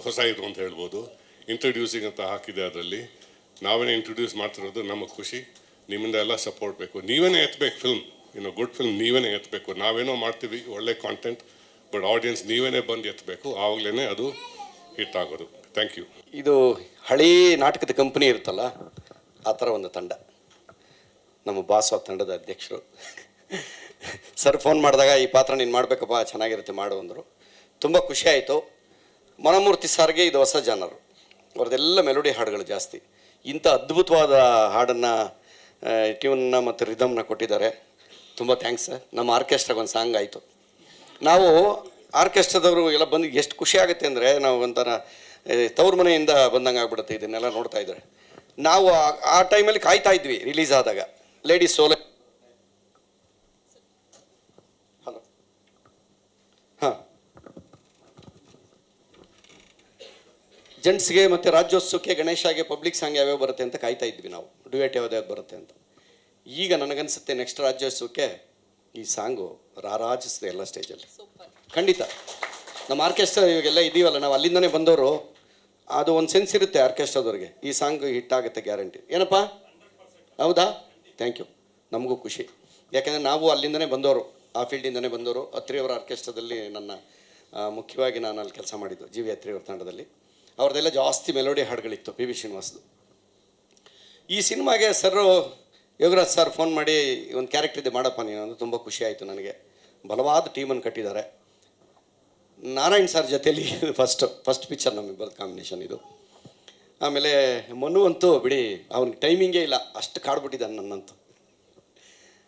ಹೊಸ ಹೀರೋ ಅಂತ ಹೇಳ್ಬೋದು. ಇಂಟ್ರಡ್ಯೂಸಿಂಗ್ ಅಂತ ಹಾಕಿದೆ, ಅದರಲ್ಲಿ ನಾವೇನೇ ಇಂಟ್ರೊಡ್ಯೂಸ್ ಮಾಡ್ತಿರೋದು ನಮಗೆ ಖುಷಿ. ನಿಮ್ಮಿಂದ ಎಲ್ಲ ಸಪೋರ್ಟ್ ಬೇಕು. ನೀವೇನೇ ಎತ್ತಬೇಕು ಫಿಲ್ಮ್, ಗುಡ್ ಫಿಲ್ಮ್ ನೀವೇನೇ ಎತ್ತಬೇಕು. ನಾವೇನೋ ಮಾಡ್ತೀವಿ ಒಳ್ಳೆ ಕಾಂಟೆಂಟ್, ಬಟ್ ಆಡಿಯನ್ಸ್ ನೀವೇನೇ ಬಂದು ಎತ್ತಬೇಕು, ಆವಾಗಲೇ ಅದು ಹಿಟ್ ಆಗೋದು. Thank you. ಇದು ಹಳೇ ನಾಟಕದ ಕಂಪನಿ ಇರುತ್ತಲ್ಲ, ಆ ಥರ ಒಂದು ತಂಡ. ನಮ್ಮ ಬಾಸು ಆ ತಂಡದ ಅಧ್ಯಕ್ಷರು. ಸರ್ ಫೋನ್ ಮಾಡಿದಾಗ ಈ ಪಾತ್ರ ನೀನು ಮಾಡಬೇಕಪ್ಪ, ಚೆನ್ನಾಗಿರುತ್ತೆ ಮಾಡು ಅಂದರು. ತುಂಬ ಖುಷಿ ಆಯಿತು. ಮನಮೂರ್ತಿ ಸಾರ್ಗೆ ಇದು ಹೊಸ ಜಾನರು, ಅವ್ರದ್ದೆಲ್ಲ ಮೆಲೋಡಿ ಹಾಡುಗಳು ಜಾಸ್ತಿ. ಇಂಥ ಅದ್ಭುತವಾದ ಹಾಡನ್ನು, ಟ್ಯೂನ್ನ ಮತ್ತು ರಿದಮ್ನ ಕೊಟ್ಟಿದ್ದಾರೆ. ತುಂಬ ಥ್ಯಾಂಕ್ಸ್ ಸರ್. ನಮ್ಮ ಆರ್ಕೆಸ್ಟ್ರಾಗೆ ಒಂದು ಸಾಂಗ್ ಆಯಿತು. ನಾವು ಆರ್ಕೆಸ್ಟ್ರಾದವರು ಎಲ್ಲ ಬಂದು ಎಷ್ಟು ಖುಷಿ ಆಗುತ್ತೆ ಅಂದರೆ, ನಾವು ಒಂಥರ ತವ್ರ ಮನೆಯಿಂದ ಬಂದಂಗೆ ಆಗ್ಬಿಡುತ್ತೆ ಇದನ್ನೆಲ್ಲ ನೋಡ್ತಾ ಇದ್ದಾರೆ. ನಾವು ಆ ಟೈಮಲ್ಲಿ ಕಾಯ್ತಾ ಇದ್ವಿ ರಿಲೀಸ್ ಆದಾಗ. ಲೇಡೀಸ್ ಸೋಲ ಹಲೋ ಹಾಂ ಜೆಂಟ್ಸ್ಗೆ ಮತ್ತು ರಾಜ್ಯೋತ್ಸವಕ್ಕೆ, ಗಣೇಶಗೆ, ಪಬ್ಲಿಕ್ ಸಾಂಗ್ ಯಾವ್ಯಾವ ಬರುತ್ತೆ ಅಂತ ಕಾಯ್ತಾ ಇದ್ವಿ ನಾವು, ಡ್ಯುಯೆಟ್ ಯಾವ್ದು ಬರುತ್ತೆ ಅಂತ. ಈಗ ನನಗನ್ಸುತ್ತೆ ನೆಕ್ಸ್ಟ್ ರಾಜ್ಯೋತ್ಸವಕ್ಕೆ ಈ ಸಾಂಗು ರಾರಾಜಿಸಿದೆ ಎಲ್ಲ ಸ್ಟೇಜಲ್ಲಿ. ಖಂಡಿತ ನಮ್ಮ ಆರ್ಕೆಸ್ಟ್ರಾ ಇವಾಗೆಲ್ಲ ಇದೀವಲ್ಲ, ನಾವು ಅಲ್ಲಿಂದನೇ ಬಂದವರು, ಅದು ಒಂದು ಸೆನ್ಸ್ ಇರುತ್ತೆ ಆರ್ಕೆಸ್ಟ್ರಾದವ್ರಿಗೆ. ಈ ಸಾಂಗ್ ಹಿಟ್ ಆಗುತ್ತೆ ಗ್ಯಾರಂಟಿ. ಏನಪ್ಪ, ಹೌದಾ? Thank you. ನಮಗೂ ಖುಷಿ, ಯಾಕೆಂದರೆ ನಾವು ಅಲ್ಲಿಂದನೇ ಬಂದವರು, ಆ ಫೀಲ್ಡಿಂದನೇ ಬಂದವರು. ಅತ್ರಿಯವರ ಆರ್ಕೆಸ್ಟ್ರಾದಲ್ಲಿ ಮುಖ್ಯವಾಗಿ ನಾನು ಅಲ್ಲಿ ಕೆಲಸ ಮಾಡಿದ್ದು, ಜಿ ವಿ ಅತ್ರಿಯವರ ತಂಡದಲ್ಲಿ. ಅವ್ರದ್ದೆಲ್ಲ ಜಾಸ್ತಿ ಮೆಲೋಡಿ ಹಾಡುಗಳಿತ್ತು, ಪಿ ವಿ ಶ್ರೀನಿವಾಸ್ದು. ಈ ಸಿನಿಮಾಗೆ ಸರ್ ಯೋಗರಾಜ್ ಸರ್ ಫೋನ್ ಮಾಡಿ ಒಂದು ಕ್ಯಾರೆಕ್ಟರ್ ಇದೆ ಮಾಡಪ್ಪ ನೀನು ಅಂದರೆ ತುಂಬ ಖುಷಿ ಆಯಿತು ನನಗೆ. ಬಲವಾದ ಟೀಮನ್ನು ಕಟ್ಟಿದ್ದಾರೆ. ನಾರಾಯಣ್ ಸರ್ ಜೊತೆಯಲ್ಲಿ ಫಸ್ಟ್ ಪಿಕ್ಚರ್ ನಮಗೆ ಬರೋದು ಕಾಂಬಿನೇಷನ್ ಇದು. ಆಮೇಲೆ ಮನು ಅಂತೂ ಬಿಡಿ, ಅವ್ನಿಗೆ ಟೈಮಿಂಗೇ ಇಲ್ಲ, ಅಷ್ಟು ಕಾಡ್ಬಿಟ್ಟಿದ್ದಾನೆ ನನ್ನಂತೂ.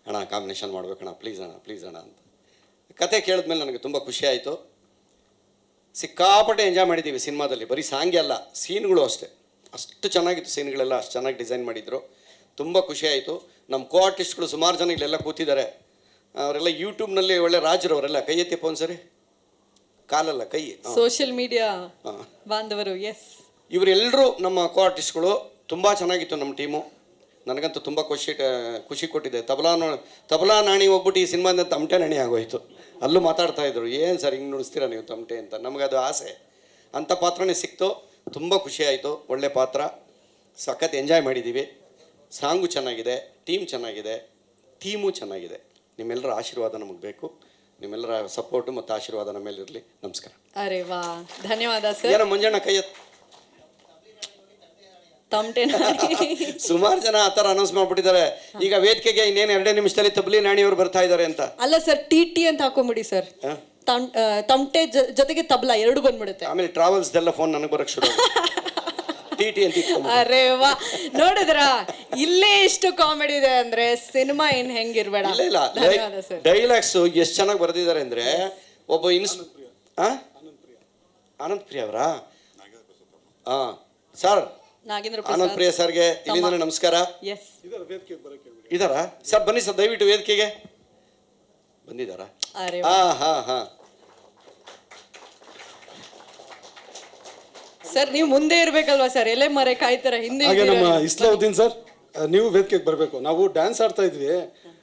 ಅಣ್ಣ ಕಾಂಬಿನೇಷನ್ ಮಾಡ್ಬೇಕಣ್ಣ, ಪ್ಲೀಸ್ ಅಣ್ಣ ಅಂತ. ಕತೆ ಕೇಳಿದ್ಮೇಲೆ ನನಗೆ ತುಂಬ ಖುಷಿ ಆಯಿತು. ಸಿಕ್ಕಾಪಟ್ಟೆ ಎಂಜಾಯ್ ಮಾಡಿದ್ದೀವಿ ಸಿನಿಮಾದಲ್ಲಿ. ಬರೀ ಸಾಂಗೇ ಅಲ್ಲ, ಸೀನ್ಗಳು ಅಷ್ಟೇ ಅಷ್ಟು ಚೆನ್ನಾಗಿತ್ತು. ಸೀನ್ಗಳೆಲ್ಲ ಅಷ್ಟು ಚೆನ್ನಾಗಿ ಡಿಸೈನ್ ಮಾಡಿದ್ರು. ತುಂಬ ಖುಷಿ ಆಯಿತು. ನಮ್ಮ ಕೋ ಆರ್ಟಿಸ್ಟ್ಗಳು ಸುಮಾರು ಜನ ಇಲ್ಲೆಲ್ಲ ಕೂತಿದ್ದಾರೆ. ಅವರೆಲ್ಲ ಯೂಟ್ಯೂಬ್ನಲ್ಲಿ ಒಳ್ಳೆ ರಾಜರವರೆಲ್ಲ. ಕೈ ಎತ್ತಿಪ್ಪ ಒಂದ್ಸರಿ, ಕಾಲಲ್ಲ ಕೈ. ಸೋಷಿಯಲ್ ಮೀಡಿಯಾ ಬಾಂಧವರು. ಎಸ್, ಇವರೆಲ್ಲರೂ ನಮ್ಮ ಕೋ ಆರ್ಟಿಸ್ಟ್ಗಳು. ತುಂಬ ಚೆನ್ನಾಗಿತ್ತು ನಮ್ಮ ಟೀಮು. ನನಗಂತೂ ತುಂಬ ಖುಷಿ ಕೊಟ್ಟಿದೆ. ತಬಲಾ ನಾಣಿ ಹೋಗ್ಬಿಟ್ಟು ಈ ಸಿನಿಮಾದಿಂದ ತಮಟೆ ನಾಣಿ ಆಗೋಯ್ತು. ಅಲ್ಲೂ ಮಾತಾಡ್ತಾ ಇದ್ರು, ಏನು ಸರ್ ಹಿಂಗೆ ನುಡಿಸ್ತೀರಾ ನೀವು ತಮಟೆ ಅಂತ. ನಮಗದು ಆಸೆ, ಅಂಥ ಪಾತ್ರನೇ ಸಿಕ್ತು. ತುಂಬ ಖುಷಿ ಆಯಿತು. ಒಳ್ಳೆ ಪಾತ್ರ, ಸಖತ್ ಎಂಜಾಯ್ ಮಾಡಿದ್ದೀವಿ. ಸಾಂಗು ಚೆನ್ನಾಗಿದೆ, ಟೀಮ್ ಚೆನ್ನಾಗಿದೆ, ಥೀಮು ಚೆನ್ನಾಗಿದೆ. ನಿಮ್ಮೆಲ್ಲರ ಆಶೀರ್ವಾದ ನಮಗೆ ಬೇಕು. ನಿಮ್ಮೆಲ್ಲರ ಸಪೋರ್ಟು ಮತ್ತು ಆಶೀರ್ವಾದ ನಮ್ಮ ಮೇಲೆ ಇರಲಿ. ನಮಸ್ಕಾರ. ಅರೆ ವಾ, ಧನ್ಯವಾದ ಸರ್. ಏನೋ ಮಂಜಣ್ಣ ಕೈ ತಮಟೆ ಸುಮಾರು ಜನ ಆ ಥರ ಅನೌನ್ಸ್ ಮಾಡ್ಬಿಟ್ಟಿದ್ದಾರೆ. ಈಗ ವೇದಿಕೆಗೆ ಇನ್ನೇನು 2 ನಿಮಿಷದಲ್ಲಿ ತಬ್ಲಿ ನಾಣಿಯವರು ಬರ್ತಾ ಇದ್ದಾರೆ ಅಂತ. ಅಲ್ಲ ಸರ್, ಟಿ ಅಂತ ಹಾಕೊಂಬಿಡಿ ಸರ್. ತಮಟೆ ಜೊತೆಗೆ ತಬ್ಲಾ ಎರಡು ಬಂದ್ಬಿಡುತ್ತೆ. ಆಮೇಲೆ ಟ್ರಾವೆಲ್ಸ್ದೆಲ್ಲ ಫೋನ್ ನನಗೆ ಬರಕ್ಕೆ ಶುರು. ಟಿ ಅಂತ. ಅರೆ ವಾ, ನೋಡಿದ್ರ ಇಲ್ಲೇ ಎಷ್ಟು ಕಾಮಿಡಿ ಇದೆ ಅಂದ್ರೆ ಸಿನಿಮಾ ಏನ್ ಹೆಂಗಿರ್ಬೇಡ. ಇಲ್ಲ ಡೈಲಾಗ್ಸ್ ಎಷ್ಟು ಚೆನ್ನಾಗಿ ಬರೆದಿದ್ದಾರೆ ಅಂದ್ರೆ, ಒಬ್ಬ ಆನಂದ್ ಪ್ರಿಯ ಅವರಾ? ಸರ್, ಆನಂದ್ ಪ್ರಿಯ ಸರ್ಗೆ ಇಲ್ಲಿಂದ ನಮಸ್ಕಾರ. ಇದಾರಾ ಸರ್? ಬನ್ನಿ ಸರ್, ದಯವಿಟ್ಟು ವೇದಿಕೆಗೆ ಬಂದಿದ್ದಾರಾ? ಸರ್ ನೀವು ಮುಂದೆ ಇರ್ಬೇಕಲ್ವಾ ಸರ್, ಎಲೆ ಮರೆ ಕಾಯ್ತಾರ ಹಿಂದೆ ಹಾಗೆ ಇದ್ದೀರಾ ನಮ್ಮ ನೀವು. ಇಸ್ಲಾವುದ್ದೀನ್ ಸರ್, ನೀವು ವೇದಿಕೆಗೆ ಬರಬೇಕು. ನಾವು ಡ್ಯಾನ್ಸ್ ಆಡ್ತಾ ಇದ್ವಿ,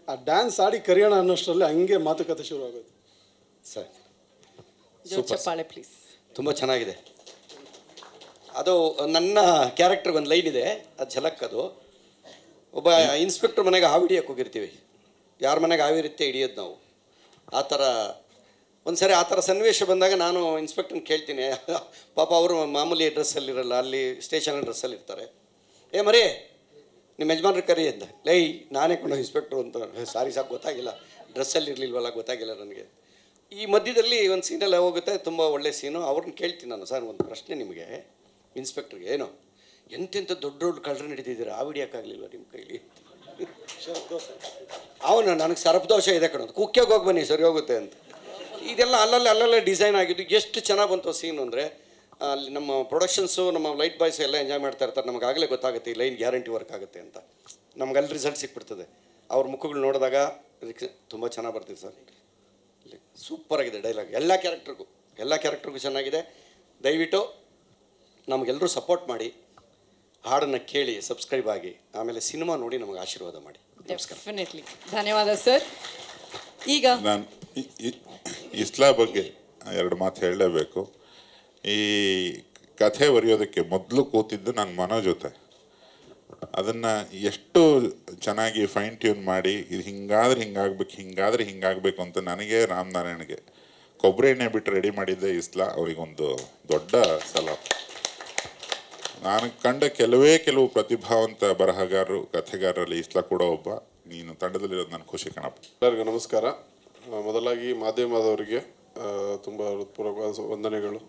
ಆ ಡ್ಯಾನ್ಸ್ ಆಡಿ ಕರಿಯೋಣ ಅನ್ನೋಷ್ಟರಲ್ಲಿ ಹಂಗೆ ಮಾತುಕತೆ ಶುರು ಆಗೋದು. ಸರ್ ಜೋರ್ ಚಪ್ಪಾಳೆ ಪ್ಲೀಸ್. ತುಂಬ ಚೆನ್ನಾಗಿದೆ. ಅದು ನನ್ನ ಕ್ಯಾರೆಕ್ಟರ್ಗೆ ಒಂದು ಲೈನ್ ಇದೆ, ಅದು ಝಲಕ್. ಅದು ಒಬ್ಬ ಇನ್ಸ್ಪೆಕ್ಟರ್ ಮನೆಗೆ ಹಾವು ಹಿಡಿಯಕ್ಕೆ ಹೋಗಿರ್ತೀವಿ, ಯಾರ ಮನೆಗೆ ಹಾವಿರುತ್ತೆ ಹಿಡಿಯೋದು ನಾವು. ಆ ಥರ ಒಂದು ಸರಿ ಆ ಥರ ಸನ್ನಿವೇಶ ಬಂದಾಗ ನಾನು ಇನ್ಸ್ಪೆಕ್ಟರ್ನ ಕೇಳ್ತೀನಿ, ಪಾಪ ಅವರು ಮಾಮೂಲಿ ಡ್ರೆಸ್ಸಲ್ಲಿರಲ್ಲ, ಅಲ್ಲಿ ಸ್ಟೇಷನ್ ಡ್ರೆಸ್ಸಲ್ಲಿ ಇರ್ತಾರೆ. ಏ ಮರಿ ನಿಮ್ಮ ಯಜಮಾನ್ರ ಕರಿ ಅಂತ. ಲೈ ನಾನೇ ಕೊಂಡು ಇನ್ಸ್ಪೆಕ್ಟ್ರು ಅಂತ. ಸಾರಿ ಸಾಕು ಗೊತ್ತಾಗಿಲ್ಲ, ಡ್ರೆಸ್ಸಲ್ಲಿ ಇರಲಿಲ್ವಲ್ಲ, ಗೊತ್ತಾಗಿಲ್ಲ ನನಗೆ. ಈ ಮಧ್ಯದಲ್ಲಿ ಒಂದು ಸೀನೆಲ್ಲ ಹೋಗುತ್ತೆ, ತುಂಬ ಒಳ್ಳೆ ಸೀನು. ಅವ್ರನ್ನ ಕೇಳ್ತೀನಿ ನಾನು, ಸರ್ ಒಂದು ಪ್ರಶ್ನೆ ನಿಮಗೆ, ಇನ್ಸ್ಪೆಕ್ಟ್ರಿಗೆ, ಏನು ಎಂತೆಂಥ ದೊಡ್ಡ ದೊಡ್ಡ ಕಳ್ಳರು ನಡೀತಿದ್ದೀರಾ, ಆ ಹಿಡಿಯೋಕ್ಕಾಗಲಿಲ್ವ ನಿಮ್ಮ ಕೈಲಿ? ಅವನು ನನಗೆ ಸರ್ಪದೋಷ ಇದೆ ಕಣೋದು, ಕುಕ್ಕೆಗೆ ಹೋಗಿ ಬನ್ನಿ ಸರಿ ಹೋಗುತ್ತೆ ಅಂತ. ಇದೆಲ್ಲ ಅಲ್ಲಲ್ಲೇ ಡಿಸೈನ್ ಆಗಿದ್ದು ಎಷ್ಟು ಚೆನ್ನಾಗಿ ಬಂತು ಸೀನು ಅಂದರೆ, ಅಲ್ಲಿ ನಮ್ಮ ಪ್ರೊಡಕ್ಷನ್ಸು, ನಮ್ಮ ಲೈಟ್ ಬಾಯ್ಸು ಎಲ್ಲ ಎಂಜಾಯ್ ಮಾಡ್ತಾ ಇರ್ತಾರೆ. ನಮಗಾಗಲೇ ಗೊತ್ತಾಗುತ್ತೆ ಈ ಲೈನ್ ಗ್ಯಾರಂಟಿ ವರ್ಕ್ ಆಗುತ್ತೆ ಅಂತ. ನಮಗಲ್ಲಿ ರಿಸಲ್ಟ್ ಸಿಕ್ಬಿಡ್ತದೆ. ಅವ್ರ ಮುಖಗಳು ನೋಡಿದಾಗ ತುಂಬ ಚೆನ್ನಾಗಿ ಬರ್ತಿದೆ ಸರ್. ಸೂಪರಾಗಿದೆ ಡೈಲಾಗ್, ಎಲ್ಲ ಕ್ಯಾರೆಕ್ಟ್ರಿಗೂ ಚೆನ್ನಾಗಿದೆ. ದಯವಿಟ್ಟು ನಮಗೆಲ್ಲರೂ ಸಪೋರ್ಟ್ ಮಾಡಿ, ಹಾಡನ್ನು ಕೇಳಿ, ಸಬ್ಸ್ಕ್ರೈಬ್ ಆಗಿ, ಆಮೇಲೆ ಸಿನಿಮಾ ನೋಡಿ ನಮಗೆ ಆಶೀರ್ವಾದ ಮಾಡಿ. ನಮಸ್ಕಾರ. ಡೆಫಿನೆಟ್ಲಿ ಧನ್ಯವಾದ ಸರ್. ಈಗ ನಾನು ಇಸ್ಲಾ ಬಗ್ಗೆ 2 ಮಾತು ಹೇಳಲೇಬೇಕು. ಈ ಕಥೆ ಬರೆಯೋದಕ್ಕೆ ಮೊದಲು ಕೂತಿದ್ದು ನನ್ನ ಮನೋ ಜೊತೆ. ಅದನ್ನು ಎಷ್ಟು ಚೆನ್ನಾಗಿ ಫೈನ್ ಟ್ಯೂನ್ ಮಾಡಿ, ಇದು ಹಿಂಗಾದ್ರೆ ಹಿಂಗಾಗಬೇಕು ಅಂತ ನನಗೆ ರಾಮನಾರಾಯಣ್ಗೆ ಕೊಬ್ಬರಿ ಎಣ್ಣೆ ಬಿಟ್ಟು ರೆಡಿ ಮಾಡಿದ್ದೆ ಇಸ್ಲಾ. ಅವರಿಗೊಂದು ದೊಡ್ಡ ಸಲ. ನಾನು ಕಂಡ ಕೆಲವು ಪ್ರತಿಭಾವಂತ ಬರಹಗಾರರು, ಕಥೆಗಾರರಲ್ಲಿ ಇಸ್ಲಾ ಕೂಡ ಒಬ್ಬ. ನೀನು ತಂಡದಲ್ಲಿರೋದು ನನ್ನ ಖುಷಿ ಕಣಪ್ಪ. ಎಲ್ಲರಿಗೂ ನಮಸ್ಕಾರ. ಮೊದಲಾಗಿ ಮಾಧ್ಯಮದವರಿಗೆ ತುಂಬ ಹೃತ್ಪೂರ್ವಕ ವಂದನೆಗಳು.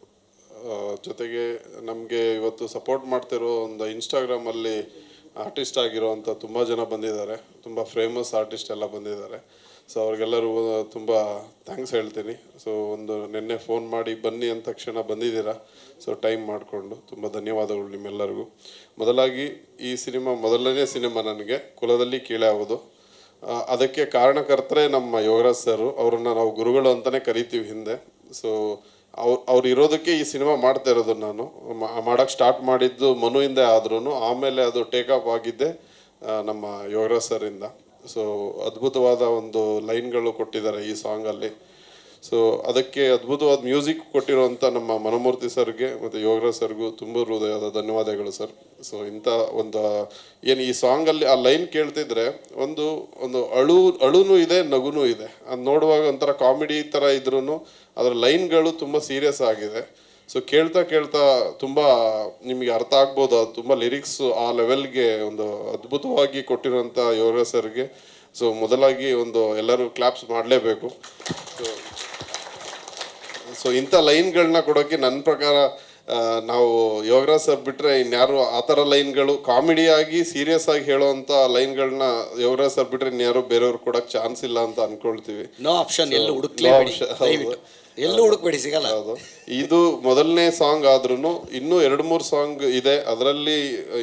ಜೊತೆಗೆ ನಮಗೆ ಇವತ್ತು ಸಪೋರ್ಟ್ ಮಾಡ್ತಿರೋ ಒಂದು ಇನ್ಸ್ಟಾಗ್ರಾಮಲ್ಲಿ ಆರ್ಟಿಸ್ಟ್ ಆಗಿರೋವಂಥ ತುಂಬ ಜನ ಬಂದಿದ್ದಾರೆ, ತುಂಬ ಫೇಮಸ್ ಆರ್ಟಿಸ್ಟ್ ಎಲ್ಲ ಬಂದಿದ್ದಾರೆ. ಸೊ ಅವ್ರಿಗೆಲ್ಲರೂ ತುಂಬ ಥ್ಯಾಂಕ್ಸ್ ಹೇಳ್ತೀನಿ. ಸೊ ನಿನ್ನೆ ಫೋನ್ ಮಾಡಿ ಬನ್ನಿ ಅಂದ ತಕ್ಷಣ ಬಂದಿದ್ದೀರಾ. ಸೊ ಟೈಮ್ ಮಾಡಿಕೊಂಡು ತುಂಬ ಧನ್ಯವಾದಗಳು ನಿಮ್ಮೆಲ್ಲರಿಗೂ. ಮೊದಲಾಗಿ ಈ ಸಿನಿಮಾ ಮೊದಲನೇ ಸಿನಿಮಾ ನನಗೆ, ಕುಲದಲ್ಲಿ ಕೀಳೆ ಆಗೋದು. ಅದಕ್ಕೆ ಕಾರಣಕರ್ತರೇ ನಮ್ಮ ಯೋಗರಾಜ್ ಸರ್. ಅವರನ್ನು ನಾವು ಗುರುಗಳು ಅಂತಲೇ ಕರಿತೀವಿ ಹಿಂದೆ. ಸೊ ಅವ್ರು ಇರೋದಕ್ಕೆ ಈ ಸಿನಿಮಾ ಮಾಡ್ತಾ ಇರೋದು. ನಾನು ಮಾಡೋಕ್ಕೆ ಸ್ಟಾರ್ಟ್ ಮಾಡಿದ್ದು ಮನುವಿಂದ ಆದ್ರೂ ಆಮೇಲೆ ಅದು ಟೇಕ್ ಆಫ್ ಆಗಿದ್ದೆ ನಮ್ಮ ಯೋಗರಾಜ್ ಸರಿಂದ. ಸೊ ಅದ್ಭುತವಾದ ಒಂದು ಲೈನ್ಗಳು ಕೊಟ್ಟಿದ್ದಾರೆ ಈ ಸಾಂಗಲ್ಲಿ. ಸೊ ಅದಕ್ಕೆ ಅದ್ಭುತವಾದ ಮ್ಯೂಸಿಕ್ ಕೊಟ್ಟಿರೋವಂಥ ನಮ್ಮ ಮನಮೂರ್ತಿ ಸರ್ಗೆ ಮತ್ತು ಯೋಗರಾಜ್ ಸರ್ಗೂ ತುಂಬ ಹೃದಯದ ಧನ್ಯವಾದಗಳು ಸರ್. ಸೊ ಇಂಥ ಒಂದು ಏನು ಈ ಸಾಂಗಲ್ಲಿ ಆ ಲೈನ್ ಕೇಳ್ತಿದ್ರೆ ಒಂದು ಅಳುನೂ ಇದೆ, ನಗುನೂ ಇದೆ. ಅದು ನೋಡುವಾಗ ಒಂಥರ ಕಾಮಿಡಿ ಥರ ಇದ್ರೂ ಅದರ ಲೈನ್ಗಳು ತುಂಬ ಸೀರಿಯಸ್ ಆಗಿದೆ. ಸೊ ಕೇಳ್ತಾ ತುಂಬ ನಿಮಗೆ ಅರ್ಥ ಆಗ್ಬೋದು. ಅದು ತುಂಬ ಲಿರಿಕ್ಸ್ ಆ ಲೆವೆಲ್ಗೆ ಒಂದು ಅದ್ಭುತವಾಗಿ ಕೊಟ್ಟಿರೋಂಥ ಯೋಗರಾಜ್ ಸರ್ಗೆ ಸೊ ಮೊದಲಾಗಿ ಎಲ್ಲರೂ ಕ್ಲಾಪ್ಸ್ ಮಾಡಲೇಬೇಕು. ಸೊ ಇಂಥ ಲೈನ್ಗಳನ್ನ ಕೊಡೋಕ್ಕೆ ನನ್ನ ಪ್ರಕಾರ ನಾವು ಯೋಗರಾಜ್ ಸರ್ ಬಿಟ್ಟರೆ ಇನ್ಯಾರು ಆ ಥರ ಲೈನ್ಗಳು ಕಾಮಿಡಿಯಾಗಿ ಸೀರಿಯಸ್ ಆಗಿ ಹೇಳೋವಂಥ ಲೈನ್ಗಳನ್ನ ಯೋಗರಾಜ್ ಸರ್ ಬಿಟ್ಟರೆ ಇನ್ಯಾರು ಬೇರೆಯವ್ರು ಕೊಡೋಕ್ಕೆ ಚಾನ್ಸ್ ಇಲ್ಲ ಅಂತ ಅನ್ಕೊಳ್ತೀವಿ. ನೋ ಆಪ್ಷನ್, ಎಲ್ಲೂ ಹುಡುಕ್ಬೇಡಿ, ಸಿಗಲ್ಲ. ಹೌದು, ಇದು ಮೊದಲನೇ ಸಾಂಗ್ ಆದ್ರೂ ಇನ್ನೂ 2-3 ಸಾಂಗ್ ಇದೆ. ಅದರಲ್ಲಿ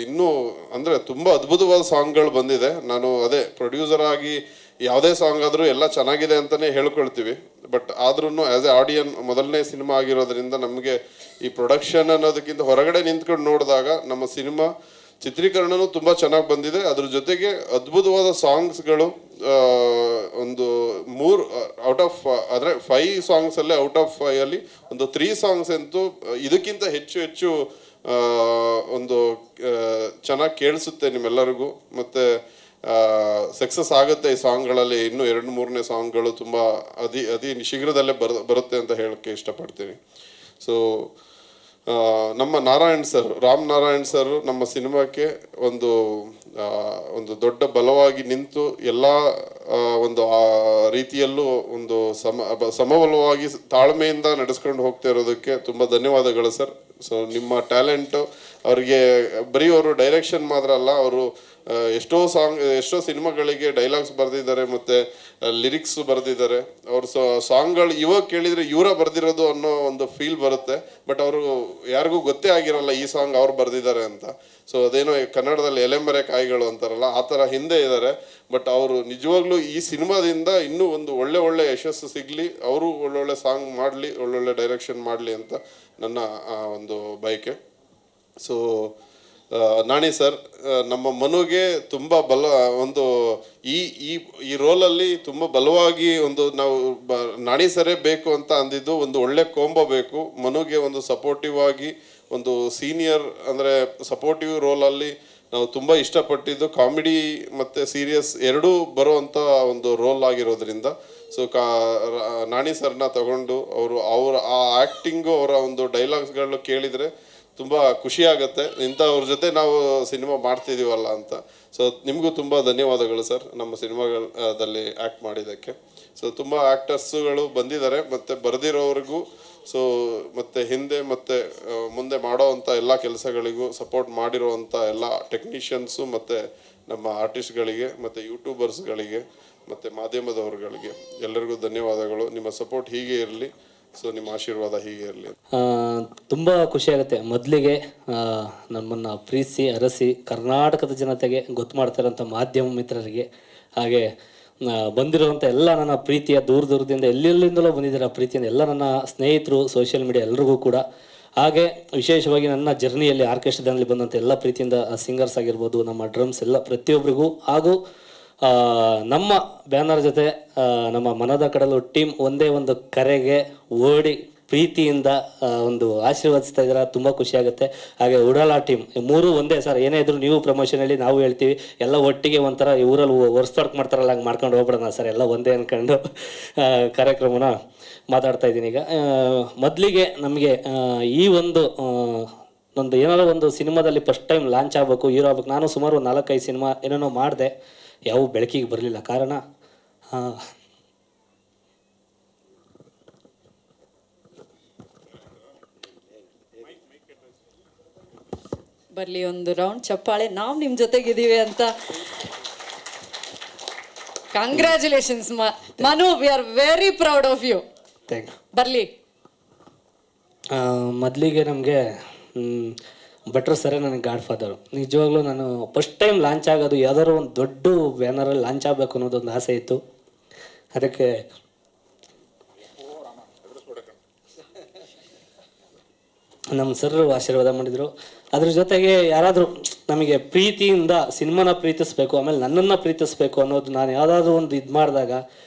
ಇನ್ನೂ ಅಂದರೆ ತುಂಬ ಅದ್ಭುತವಾದ ಸಾಂಗ್ಗಳು ಬಂದಿದೆ. ನಾನು ಅದೇ ಪ್ರೊಡ್ಯೂಸರ್ ಆಗಿ ಯಾವುದೇ ಸಾಂಗ್ ಆದರೂ ಎಲ್ಲ ಚೆನ್ನಾಗಿದೆ ಅಂತಲೇ ಹೇಳ್ಕೊಳ್ತೀವಿ. ಬಟ್ ಆದ್ರೂ ಆ್ಯಸ್ ಎ ಆಡಿಯನ್ ಮೊದಲನೇ ಸಿನಿಮಾ ಆಗಿರೋದ್ರಿಂದ ನಮಗೆ ಈ ಪ್ರೊಡಕ್ಷನ್ ಅನ್ನೋದಕ್ಕಿಂತ ಹೊರಗಡೆ ನಿಂತ್ಕೊಂಡು ನೋಡಿದಾಗ ನಮ್ಮ ಸಿನಿಮಾ ಚಿತ್ರೀಕರಣನೂ ತುಂಬ ಚೆನ್ನಾಗಿ ಬಂದಿದೆ. ಅದ್ರ ಜೊತೆಗೆ ಅದ್ಭುತವಾದ ಸಾಂಗ್ಸ್ಗಳು ಒಂದು 3 ಔಟ್ ಆಫ್ ಅಂದರೆ 5 ಸಾಂಗ್ಸಲ್ಲೇ ಔಟ್ ಆಫ್ 5 ಅಲ್ಲಿ 3 ಸಾಂಗ್ಸ್ ಅಂತೂ ಇದಕ್ಕಿಂತ ಹೆಚ್ಚು ಚೆನ್ನಾಗಿ ಕೇಳಿಸುತ್ತೆ ನಿಮ್ಮೆಲ್ಲರಿಗೂ. ಮತ್ತು ಸಕ್ಸಸ್ ಆಗುತ್ತೆ ಈ ಸಾಂಗ್ಗಳಲ್ಲಿ. ಇನ್ನೂ 2-3ನೇ ಸಾಂಗ್ಗಳು ತುಂಬ ಅತಿ ಶೀಘ್ರದಲ್ಲೇ ಬರುತ್ತೆ ಅಂತ ಹೇಳೋಕ್ಕೆ ಇಷ್ಟಪಡ್ತೀನಿ. ಸೊ ನಮ್ಮ ರಾಮ್ ನಾರಾಯಣ್ ಸರ್ ನಮ್ಮ ಸಿನಿಮಾಕ್ಕೆ ಒಂದು ದೊಡ್ಡ ಬಲವಾಗಿ ನಿಂತು ಎಲ್ಲ ರೀತಿಯಲ್ಲೂ ಸಮಬಲವಾಗಿ ತಾಳ್ಮೆಯಿಂದ ನಡೆಸ್ಕೊಂಡು ಹೋಗ್ತಾ ಇರೋದಕ್ಕೆ ತುಂಬ ಧನ್ಯವಾದಗಳು ಸರ್. ಸೊ ನಿಮ್ಮ ಟ್ಯಾಲೆಂಟು ಅವ್ರಿಗೆ ಬರೀ ಅವರು ಡೈರೆಕ್ಷನ್ ಮಾತ್ರ ಅಲ್ಲ, ಅವರು ಎಷ್ಟೋ ಸಿನಿಮಾಗಳಿಗೆ ಡೈಲಾಗ್ಸ್ ಬರೆದಿದ್ದಾರೆ ಮತ್ತು ಲಿರಿಕ್ಸ್ ಬರೆದಿದ್ದಾರೆ. ಅವರು ಸಾಂಗ್ಗಳು ಇವಾಗ ಕೇಳಿದರೆ ಇವರ ಬರೆದಿರೋದು ಅನ್ನೋ ಒಂದು ಫೀಲ್ ಬರುತ್ತೆ. ಬಟ್ ಅವರು ಯಾರಿಗೂ ಗೊತ್ತೇ ಆಗಿರಲ್ಲ ಈ ಸಾಂಗ್ ಅವ್ರು ಬರೆದಿದ್ದಾರೆ ಅಂತ. ಸೊ ಅದೇನೋ ಕನ್ನಡದಲ್ಲಿ ಎಲೆಮರೆ ಕಾಯಿಗಳು ಅಂತಾರಲ್ಲ, ಆ ಥರ ಹಿಂದೆ ಇದ್ದಾರೆ. ಬಟ್ ಅವರು ನಿಜವಾಗ್ಲೂ ಈ ಸಿನಿಮಾದಿಂದ ಇನ್ನೂ ಒಳ್ಳೆ ಯಶಸ್ಸು ಸಿಗಲಿ, ಅವರು ಒಳ್ಳೊಳ್ಳೆ ಸಾಂಗ್ ಮಾಡಲಿ, ಒಳ್ಳೊಳ್ಳೆ ಡೈರೆಕ್ಷನ್ ಮಾಡಲಿ ಅಂತ ನನ್ನ ಒಂದು ಬಯಕೆ. ಸೊ ನಾಣಿ ಸರ್ ನಮ್ಮ ಮನುಗೆ ತುಂಬ ಒಂದು ಈ ಈ ಈ ರೋಲಲ್ಲಿ ತುಂಬ ಬಲವಾಗಿ ಒಂದು ನಾವು ನಾಣಿ ಸರೇ ಬೇಕು ಅಂತ ಅಂದಿದ್ದು, ಒಂದು ಒಳ್ಳೆ ಕೋಂಬೋ ಬೇಕು ಮನುಗೆ, ಒಂದು ಸಪೋರ್ಟಿವ್ ಆಗಿ ಒಂದು ಸೀನಿಯರ್ ಅಂದರೆ ಸಪೋರ್ಟಿವ್ ರೋಲಲ್ಲಿ ನಾವು ತುಂಬ ಇಷ್ಟಪಟ್ಟಿದ್ದು ಕಾಮಿಡಿ ಮತ್ತು ಸೀರಿಯಸ್ ಎರಡೂ ಬರುವಂಥ ಒಂದು ರೋಲ್ ಆಗಿರೋದ್ರಿಂದ ಸೊ ನಾಣಿ ಸರ್ನ ತಗೊಂಡು ಅವರ ಆ ಆ್ಯಕ್ಟಿಂಗು, ಅವರ ಒಂದು ಡೈಲಾಗ್ಸ್ಗಳು ಕೇಳಿದರೆ ತುಂಬ ಖುಷಿ ಆಗುತ್ತೆ, ಇಂಥವ್ರ ಜೊತೆ ನಾವು ಸಿನಿಮಾ ಮಾಡ್ತಿದ್ದೀವಲ್ಲ ಅಂತ. ಸೊ ನಿಮಗೂ ತುಂಬ ಧನ್ಯವಾದಗಳು ಸರ್ ನಮ್ಮ ಸಿನಿಮಾದಲ್ಲಿ ಆ್ಯಕ್ಟ್ ಮಾಡಿದ್ದಕ್ಕೆ. ಸೊ ತುಂಬ ಆ್ಯಕ್ಟರ್ಸುಗಳು ಬಂದಿದ್ದಾರೆ ಮತ್ತು ಬರೆದಿರೋವ್ರಿಗೂ, ಸೊ ಮತ್ತು ಹಿಂದೆ ಮತ್ತು ಮುಂದೆ ಮಾಡೋವಂಥ ಎಲ್ಲ ಕೆಲಸಗಳಿಗೂ ಸಪೋರ್ಟ್ ಮಾಡಿರೋವಂಥ ಎಲ್ಲ ಟೆಕ್ನಿಷಿಯನ್ಸು ಮತ್ತು ನಮ್ಮ ಆರ್ಟಿಸ್ಟ್ಗಳಿಗೆ ಮತ್ತು ಯೂಟ್ಯೂಬರ್ಸ್ಗಳಿಗೆ ಮತ್ತು ಮಾಧ್ಯಮದವ್ರುಗಳಿಗೆ ಎಲ್ಲರಿಗೂ ಧನ್ಯವಾದಗಳು. ನಿಮ್ಮ ಸಪೋರ್ಟ್ ಹೀಗೆ ಇರಲಿ, ಸೊ ನಿಮ್ಮ ಆಶೀರ್ವಾದ ಹೀಗೆ ಇರಲಿ. ತುಂಬ ಖುಷಿಯಾಗುತ್ತೆ. ಮೊದಲಿಗೆ ನಮ್ಮನ್ನು ಪ್ರೀತಿಸಿ ಅರಸಿ ಕರ್ನಾಟಕದ ಜನತೆಗೆ ಗೊತ್ತು ಮಾಡ್ತಾರಂಥ ಮಾಧ್ಯಮ ಮಿತ್ರರಿಗೆ, ಹಾಗೆ ಬಂದಿರುವಂಥ ಎಲ್ಲ ನನ್ನ ಪ್ರೀತಿಯ ದೂರದಿಂದ ಎಲ್ಲೆಲ್ಲಿಂದಲೂ ಬಂದಿದ್ದಾರೆ ಪ್ರೀತಿಯಿಂದ ಎಲ್ಲ ನನ್ನ ಸ್ನೇಹಿತರು, ಸೋಷಿಯಲ್ ಮೀಡಿಯಾ ಎಲ್ರಿಗೂ ಕೂಡ, ಹಾಗೆ ವಿಶೇಷವಾಗಿ ನನ್ನ ಜರ್ನಿಯಲ್ಲಿ ಆರ್ಕೆಸ್ಟ್ರಾದಲ್ಲಿ ಬಂದಂಥ ಎಲ್ಲ ಪ್ರೀತಿಯಿಂದ ಸಿಂಗರ್ಸ್ ಆಗಿರ್ಬೋದು, ನಮ್ಮ ಡ್ರಮ್ಸ್ ಎಲ್ಲ ಪ್ರತಿಯೊಬ್ಬರಿಗೂ, ಹಾಗೂ ನಮ್ಮ ಬ್ಯಾನರ್ ಜೊತೆ ನಮ್ಮ ಮನದ ಕಡಲು ಟೀಮ್ ಒಂದೇ ಒಂದು ಕರೆಗೆ ಓಡಿ ಪ್ರೀತಿಯಿಂದ ಒಂದು ಆಶೀರ್ವದಿಸ್ತಾ ಇದ್ದಾರೆ. ತುಂಬ ಖುಷಿಯಾಗುತ್ತೆ. ಹಾಗೆ ಉಡಾಲ ಟೀಮ್ ಮೂರು ಒಂದೇ ಸರ್, ಏನೇ ಇದ್ರು ನೀವು ಪ್ರಮೋಷನಲ್ಲಿ ನಾವು ಹೇಳ್ತೀವಿ, ಎಲ್ಲ ಒಟ್ಟಿಗೆ ಒಂಥರ ಊರಲ್ಲಿ ವರ್ಕ್ ಮಾಡ್ತಾರಲ್ಲ ಹಂಗೆ ಮಾಡ್ಕೊಂಡು ಹೋಗ್ಬಿಡೋಣ ಸರ್, ಎಲ್ಲ ಒಂದೇ ಅಂದ್ಕೊಂಡು ಕಾರ್ಯಕ್ರಮನ ಮಾತಾಡ್ತಾ ಇದ್ದೀನಿ. ಈಗ ಮೊದಲಿಗೆ ನಮಗೆ ಈ ಒಂದು ಏನಾದ್ರು ಒಂದು ಸಿನಿಮಾದಲ್ಲಿ ಫಸ್ಟ್ ಟೈಮ್ ಲಾಂಚ್ ಆಗಬೇಕು, ಹೀರೋ ಆಗ್ಬೇಕು. ನಾನು ಸುಮಾರು 4-5 ಸಿನಿಮಾ ಏನೇನೋ ಮಾಡಿದೆ, ಯಾವ ಬೆಳಕಿಗೆ ಬರಲಿಲ್ಲ. ಕಾರಣ ಬರ್ಲಿ ಒಂದು ರೌಂಡ್ ಚಪ್ಪಾಳೆ, ನಾವು ನಿಮ್ಮ ಜೊತೆಗಿದ್ದೀವಿ ಅಂತ. Congratulations Manu, we are very proud of you. Thank you. ಬರ್ಲಿ. ಮೊದಲಿಗೆ ನಮಗೆ ಭಟ್ರು ಸರೇ ನನಗೆ ಗಾಡ್ ಫಾದರು. ನಿಜವಾಗ್ಲೂ ನಾನು ಫಸ್ಟ್ ಟೈಮ್ ಲಾಂಚ್ ಆಗೋದು ಯಾವ್ದಾದ್ರು ಒಂದು ದೊಡ್ಡ ಬ್ಯಾನರಲ್ಲಿ ಲಾಂಚ್ ಆಗಬೇಕು ಅನ್ನೋದೊಂದು ಆಸೆ ಇತ್ತು. ಅದಕ್ಕೆ ನಮ್ಮ ಸರ್ ಆಶೀರ್ವಾದ ಮಾಡಿದರು. ಅದ್ರ ಜೊತೆಗೆ ಯಾರಾದರೂ ನಮಗೆ ಪ್ರೀತಿಯಿಂದ ಸಿನಿಮಾನ ಪ್ರೀತಿಸ್ಬೇಕು, ಆಮೇಲೆ ನನ್ನನ್ನು ಪ್ರೀತಿಸ್ಬೇಕು ಅನ್ನೋದು ನಾನು ಯಾವುದಾದ್ರೂ ಒಂದು ಇದು ಮಾಡಿದಾಗ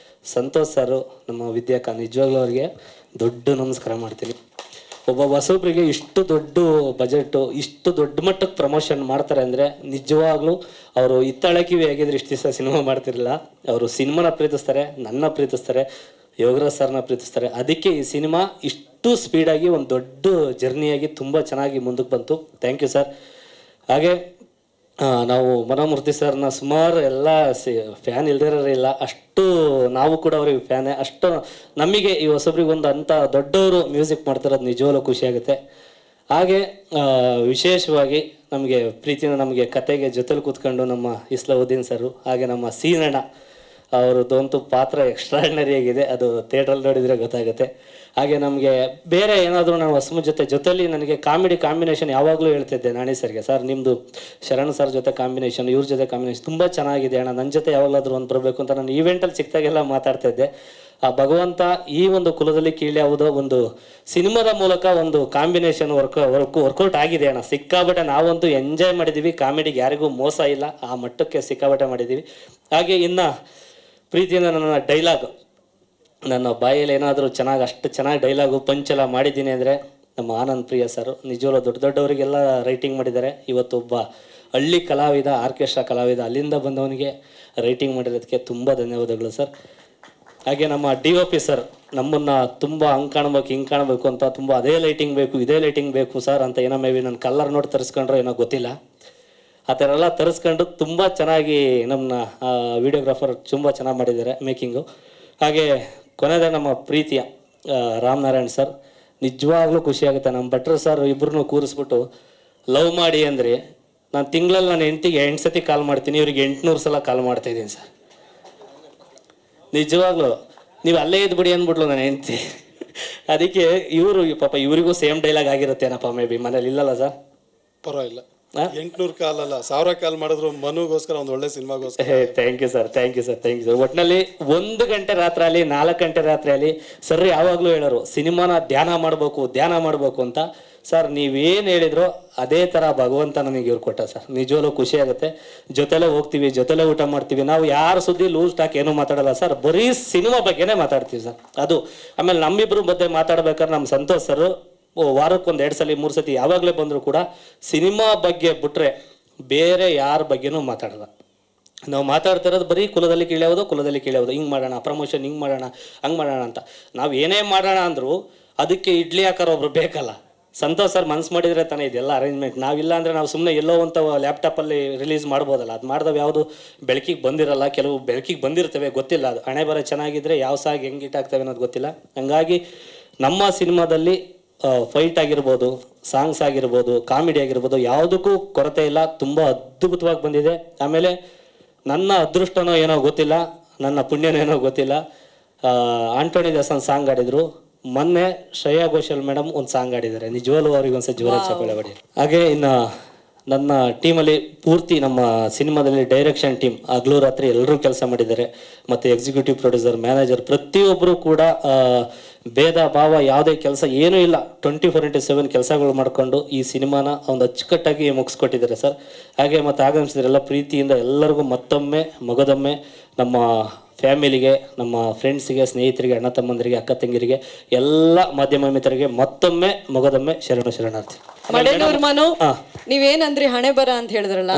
ಸಂತೋಷ್ ಸರು, ನಮ್ಮ ವಿದ್ಯಾಕ, ನಿಜವಾಗ್ಲೂ ಅವ್ರಿಗೆ ದೊಡ್ಡ ನಮಸ್ಕಾರ ಮಾಡ್ತೀನಿ. ಒಬ್ಬ ಹೊಸೊಬ್ಬರಿಗೆ ಇಷ್ಟು ದೊಡ್ಡ ಬಜೆಟು, ಇಷ್ಟು ದೊಡ್ಡ ಮಟ್ಟಕ್ಕೆ ಪ್ರಮೋಷನ್ ಮಾಡ್ತಾರೆ ಅಂದರೆ ನಿಜವಾಗ್ಲೂ ಅವರು ಇತ್ತಳಕಿವಿ ಆಗಿದ್ರೆ ಇಷ್ಟು ದಿವಸ ಸಿನಿಮಾ ಮಾಡ್ತಿರಲಿಲ್ಲ. ಅವರು ಸಿನಿಮಾನ ಪ್ರೀತಿಸ್ತಾರೆ, ನನ್ನ ಪ್ರೀತಿಸ್ತಾರೆ, ಯೋಗರಾಜ್ ಸರ್ನ ಪ್ರೀತಿಸ್ತಾರೆ. ಅದಕ್ಕೆ ಈ ಸಿನಿಮಾ ಇಷ್ಟು ಸ್ಪೀಡಾಗಿ ಒಂದು ದೊಡ್ಡ ಜರ್ನಿಯಾಗಿ ತುಂಬ ಚೆನ್ನಾಗಿ ಮುಂದಕ್ಕೆ ಬಂತು. Thank you sir. ಹಾಗೆ ನಾವು ಮನೋಮೂರ್ತಿ ಸರ್ನ ಸುಮಾರು ಎಲ್ಲ ಫ್ಯಾನ್ ಇಲ್ದಿರೋರಿಲ್ಲ, ಅಷ್ಟು ನಾವು ಕೂಡ ಅವ್ರಿಗೆ ಫ್ಯಾನೇ. ಅಷ್ಟು ನಮಗೆ ಈ ಹೊಸಬ್ರಿಗೆ ಒಂದು ಅಂಥ ದೊಡ್ಡವರು ಮ್ಯೂಸಿಕ್ ಮಾಡ್ತಿರೋದು ನಿಜವಾಗ್ಲೂ ಖುಷಿಯಾಗುತ್ತೆ. ಹಾಗೆ ವಿಶೇಷವಾಗಿ ನಮಗೆ ಪ್ರೀತಿನ ನಮಗೆ ಕತೆಗೆ ಜೊತೆಲಿ ಕೂತ್ಕೊಂಡು ನಮ್ಮ ಇಸ್ಲಾವುದ್ದೀನ್ ಸರು, ಹಾಗೆ ನಮ್ಮ ಸೀನಣ್ಣ ಅವ್ರದ್ದಂತೂ ಪಾತ್ರ ಎಕ್ಸ್ಟ್ರಾರ್ಡಿನರಿ ಆಗಿದೆ, ಅದು ಥಿಯೇಟ್ರಲ್ಲಿ ನೋಡಿದರೆ ಗೊತ್ತಾಗುತ್ತೆ. ಹಾಗೆ ನಮಗೆ ಬೇರೆ ಏನಾದರೂ ನಾನು ಹೊಸಮ ಜೊತೆಲಿ ನನಗೆ ಕಾಂಬಿನೇಷನ್ ಯಾವಾಗಲೂ ಹೇಳ್ತಿದ್ದೆ ನಾಣಿ ಸರ್ಗೆ, ಸರ್ ನಿಮ್ಮದು ಶರಣ್ ಸರ್ ಜೊತೆ ಕಾಂಬಿನೇಷನ್, ಇವ್ರ ಜೊತೆ ಕಾಂಬಿನೇಷನ್ ತುಂಬ ಚೆನ್ನಾಗಿದೆ ಅಣ್ಣ, ನನ್ನ ಜೊತೆ ಯಾವಾಗಲಾದರೂ ಒಂದು ಬರಬೇಕು ಅಂತ ನಾನು ಈವೆಂಟಲ್ಲಿ ಸಿಕ್ತಾಗೆಲ್ಲ ಮಾತಾಡ್ತಾ ಇದ್ದೆ. ಆ ಭಗವಂತ ಈ ಒಂದು ಕುಲದಲ್ಲಿ ಕೀಳಿ ಯಾವುದೋ ಒಂದು ಸಿನಿಮಾದ ಮೂಲಕ ಒಂದು ಕಾಂಬಿನೇಷನ್ ವರ್ಕೌಟ್ ಆಗಿದೆ ಅಣ್ಣ, ಸಿಕ್ಕಾಬಟ್ಟೆ. ನಾವಂತೂ ಎಂಜಾಯ್ ಮಾಡಿದ್ದೀವಿ, ಕಾಮಿಡಿಗೆ ಯಾರಿಗೂ ಮೋಸ ಇಲ್ಲ, ಆ ಮಟ್ಟಕ್ಕೆ ಸಿಕ್ಕಾಬಟ್ಟೆ ಮಾಡಿದ್ದೀವಿ. ಹಾಗೆ ಇನ್ನು ಪ್ರೀತಿಯಿಂದ ನನ್ನ ಡೈಲಾಗ್, ನನ್ನ ಬಾಯಲ್ಲಿ ಏನಾದರೂ ಅಷ್ಟು ಚೆನ್ನಾಗಿ ಡೈಲಾಗು ಪಂಚೆಲ್ಲ ಮಾಡಿದ್ದೀನಿ ಅಂದರೆ ನಮ್ಮ ಆನಂದ್ ಪ್ರಿಯ ಸರ್. ನಿಜವಲ್ಲೂ ದೊಡ್ಡವರಿಗೆಲ್ಲ ರೈಟಿಂಗ್ ಮಾಡಿದ್ದಾರೆ. ಇವತ್ತು ಒಬ್ಬ ಹಳ್ಳಿ ಕಲಾವಿದ, ಆರ್ಕೆಸ್ಟ್ರಾ ಕಲಾವಿದ, ಅಲ್ಲಿಂದ ಬಂದವನಿಗೆ ರೈಟಿಂಗ್ ಮಾಡಿರೋದಕ್ಕೆ ತುಂಬ ಧನ್ಯವಾದಗಳು ಸರ್. ಹಾಗೆ ನಮ್ಮ DOP ಸರ್ ನಮ್ಮನ್ನು ತುಂಬ ಹಂಗೆ ಕಾಣಬೇಕು ಹಿಂಗೆ ಕಾಣಬೇಕು ಅಂತ ತುಂಬ ಅದೇ ಲೈಟಿಂಗ್ ಬೇಕು ಇದೇ ಲೈಟಿಂಗ್ ಬೇಕು ಸರ್ ಅಂತ ಏನೋ ಮೇ ಬಿ ನನ್ನ ಕಲರ್ ನೋಡಿ ತರಿಸ್ಕೊಂಡ್ರೆ ಏನೋ ಗೊತ್ತಿಲ್ಲ, ಆ ಥರ ಎಲ್ಲ ತರಿಸ್ಕೊಂಡು ತುಂಬ ಚೆನ್ನಾಗಿ ನಮ್ಮನ್ನ ವಿಡಿಯೋಗ್ರಾಫರ್ ತುಂಬ ಚೆನ್ನಾಗಿ ಮಾಡಿದ್ದಾರೆ ಮೇಕಿಂಗು. ಹಾಗೆ ಕೊನೆಯದ ನಮ್ಮ ಪ್ರೀತಿಯ ರಾಮನಾರಾಯಣ್ ಸರ್, ನಿಜವಾಗ್ಲೂ ಖುಷಿಯಾಗುತ್ತೆ. ನಮ್ಮ ಭಟ್ರು ಸರ್ ಇಬ್ಬರನ್ನೂ ಕೂರಿಸ್ಬಿಟ್ಟು ಲವ್ ಮಾಡಿ ಅಂದರೆ ನಾನು ತಿಂಗಳಲ್ಲಿ ನನ್ನ ಹೆಂಡ್ತಿಗೆ 8 ಸತಿ ಕಾಲ್ ಮಾಡ್ತೀನಿ, ಇವ್ರಿಗೆ 800 ಸಲ ಕಾಲ್ ಮಾಡ್ತಾಯಿದ್ದೀನಿ ಸರ್. ನಿಜವಾಗ್ಲೂ ನೀವು ಅಲ್ಲೇ ಇದ್ಬಿಡಿ ಅಂದ್ಬಿಟ್ಲು ನನ್ನ ಹೆಂಡ್ತಿ. ಅದಕ್ಕೆ ಇವರು ಪಾಪ ಇವರಿಗೂ ಸೇಮ್ ಡೈಲಾಗ್ ಆಗಿರುತ್ತೇನಪ್ಪ ಮೇ ಬಿ, ಮನೇಲಿ ಇಲ್ಲಲ್ಲ ಸರ್? ಪರವಾಗಿಲ್ಲ, 800 ಕಾಲ್ ಅಲ್ಲ 1000 ಕಾಲ್ ಮಾಡಿದ್ರು ಮನುಗೋಸ್ಕರ ಒಂದು ಒಳ್ಳೆ ಸಿನಿಮಾಗೋಸ್ಕರ. Thank you sir, thank you sir, thank you sir. ಒಟ್ಟಿನಲ್ಲಿ 1 ಗಂಟೆ ರಾತ್ರಿ ಅಲ್ಲಿ 4 ಗಂಟೆ ರಾತ್ರಿ ಅಲ್ಲಿ ಸರ್ ಯಾವಾಗಲೂ ಹೇಳೋರು ಸಿನಿಮಾನ ಧ್ಯಾನ ಮಾಡಬೇಕು ಅಂತ. ಸರ್ ನೀವೇನು ಹೇಳಿದ್ರು ಅದೇ ಥರ ಭಗವಂತ ನನಗೆ ಇವ್ರು ಕೊಟ್ಟ ಸರ್. ನಿಜವಲ್ಲೂ ಖುಷಿ ಆಗುತ್ತೆ. ಜೊತೆಲೇ ಹೋಗ್ತೀವಿ, ಜೊತೆಲೇ ಊಟ ಮಾಡ್ತೀವಿ. ನಾವು ಯಾರ ಸುದ್ದಿ ಲೂಸ್ ಟಾಕ್ ಏನೂ ಮಾತಾಡಲ್ಲ ಸರ್, ಬರೀ ಸಿನಿಮಾ ಬಗ್ಗೆನೇ ಮಾತಾಡ್ತೀವಿ ಸರ್. ಅದು ಆಮೇಲೆ ನಮ್ಮಿಬ್ಬರು ಮಧ್ಯೆ ಮಾತಾಡ್ಬೇಕಾದ್ರೆ ನಮ್ಮ ಸಂತೋಷ್ ಸರ್ ವಾರಕ್ಕೊಂದು 2 ಸಲ 3 ಸತಿ ಯಾವಾಗಲೇ ಬಂದರೂ ಕೂಡ ಸಿನಿಮಾ ಬಗ್ಗೆ ಬಿಟ್ರೆ ಬೇರೆ ಯಾರ ಬಗ್ಗೆನೂ ಮಾತಾಡಲ್ಲ. ನಾವು ಮಾತಾಡ್ತಿರೋದು ಬರೀ ಕುಲದಲ್ಲಿ ಕೀಳ್ಯಾವುದು, ಹಿಂಗೆ ಮಾಡೋಣ, ಪ್ರಮೋಷನ್ ಹಿಂಗೆ ಮಾಡೋಣ, ಹಂಗೆ ಮಾಡೋಣ ಅಂತ. ನಾವು ಏನೇ ಮಾಡೋಣ ಅಂದರೂ ಅದಕ್ಕೆ ಇಡ್ಲಿ ಹಾಕೋರು ಒಬ್ರು ಬೇಕಲ್ಲ. ಸಂತೋಷ್ ಸರ್ ಮನ್ಸು ಮಾಡಿದರೆ ತಾನೇ ಇದೆಲ್ಲ ಅರೇಂಜ್ಮೆಂಟ್. ನಾವಿಲ್ಲ ಅಂದರೆ ನಾವು ಸುಮ್ಮನೆ ಎಲ್ಲೋ ಅಂತ ಲ್ಯಾಪ್ಟಾಪಲ್ಲಿ ರಿಲೀಸ್ ಮಾಡ್ಬೋದಲ್ಲ. ಅದು ಮಾಡಿದವು ಯಾವುದು ಬೆಳಕಿಗೆ ಬಂದಿರಲ್ಲ, ಕೆಲವು ಬೆಳಕಿಗೆ ಬಂದಿರ್ತವೆ, ಗೊತ್ತಿಲ್ಲ. ಅದು ಹಣೆ ಬರ ಚೆನ್ನಾಗಿದ್ದರೆ ಯಾವ ಸಾಗಿ ಹೆಂಗೆ ಇಟ್ಟಾಗ್ತವೆ ಅನ್ನೋದು ಗೊತ್ತಿಲ್ಲ. ಹಂಗಾಗಿ ನಮ್ಮ ಸಿನಿಮಾದಲ್ಲಿ ಫೈಟ್ ಆಗಿರ್ಬೋದು, ಸಾಂಗ್ಸ್ ಆಗಿರ್ಬೋದು, ಕಾಮಿಡಿ ಆಗಿರ್ಬೋದು, ಯಾವುದಕ್ಕೂ ಕೊರತೆ ಇಲ್ಲ. ತುಂಬ ಅದ್ಭುತವಾಗಿ ಬಂದಿದೆ. ಆಮೇಲೆ ನನ್ನ ಅದೃಷ್ಟನೋ ಏನೋ ಗೊತ್ತಿಲ್ಲ, ನನ್ನ ಪುಣ್ಯನೋ ಏನೋ ಗೊತ್ತಿಲ್ಲ, ಆಂಟೋನಿ ದಾಸನ್ ಸಾಂಗ್ ಆಡಿದರು. ಮೊನ್ನೆ ಶ್ರೇಯಾ ಘೋಷಾಲ್ ಮೇಡಮ್ ಒಂದು ಸಾಂಗ್ ಆಡಿದ್ದಾರೆ. ನಿಜವಾಗ್ಲೂ ಅವ್ರಿಗೆ ಒಂದ್ಸಲ ಜೋರ ಚಪ್ಪಾಳೆ ಹೊಡಿ. ಹಾಗೆ ಇನ್ನು ನನ್ನ ಟೀಮಲ್ಲಿ ಪೂರ್ತಿ ನಮ್ಮ ಸಿನಿಮಾದಲ್ಲಿ ಡೈರೆಕ್ಷನ್ ಟೀಮ್ ಹಗಲು ರಾತ್ರಿ ಎಲ್ಲರೂ ಕೆಲಸ ಮಾಡಿದ್ದಾರೆ. ಮತ್ತು ಎಕ್ಸಿಕ್ಯೂಟಿವ್ ಪ್ರೊಡ್ಯೂಸರ್, ಮ್ಯಾನೇಜರ್ ಪ್ರತಿಯೊಬ್ಬರು ಕೂಡ ಭೇದ ಭಾವ ಯಾವುದೇ ಕೆಲಸ ಏನೂ ಇಲ್ಲ, 24/7 ಕೆಲಸಗಳು ಮಾಡಿಕೊಂಡು ಈ ಸಿನಿಮಾನ ಒಂದು ಅಚ್ಚುಕಟ್ಟಾಗಿ ಮುಗಿಸ್ಕೊಟ್ಟಿದ್ದಾರೆ ಸರ್. ಹಾಗೆ ಮತ್ತು ಆಗಮಿಸಿದ್ರೆಲ್ಲ ಪ್ರೀತಿಯಿಂದ ಎಲ್ಲರಿಗೂ ಮತ್ತೊಮ್ಮೆ ಮಗದೊಮ್ಮೆ ನಮ್ಮ ಫ್ಯಾಮಿಲಿಗೆ, ನಮ್ಮ ಫ್ರೆಂಡ್ಸಿಗೆ, ಸ್ನೇಹಿತರಿಗೆ, ಅಣ್ಣ ತಮ್ಮಂದರಿಗೆ, ಅಕ್ಕ ತಂಗಿರಿಗೆ, ಎಲ್ಲ ಮಾಧ್ಯಮ ಮಿತ್ರರಿಗೆ ಮತ್ತೊಮ್ಮೆ ಮಗದೊಮ್ಮೆ ಶರಣಾರ್ಥಿ. ಮಡೇನೂರ್ ಮನು, ನೀವೇನಂದ್ರಿ ಹಣೆ ಬರ ಅಂತ ಹೇಳಿದ್ರಲ್ಲ,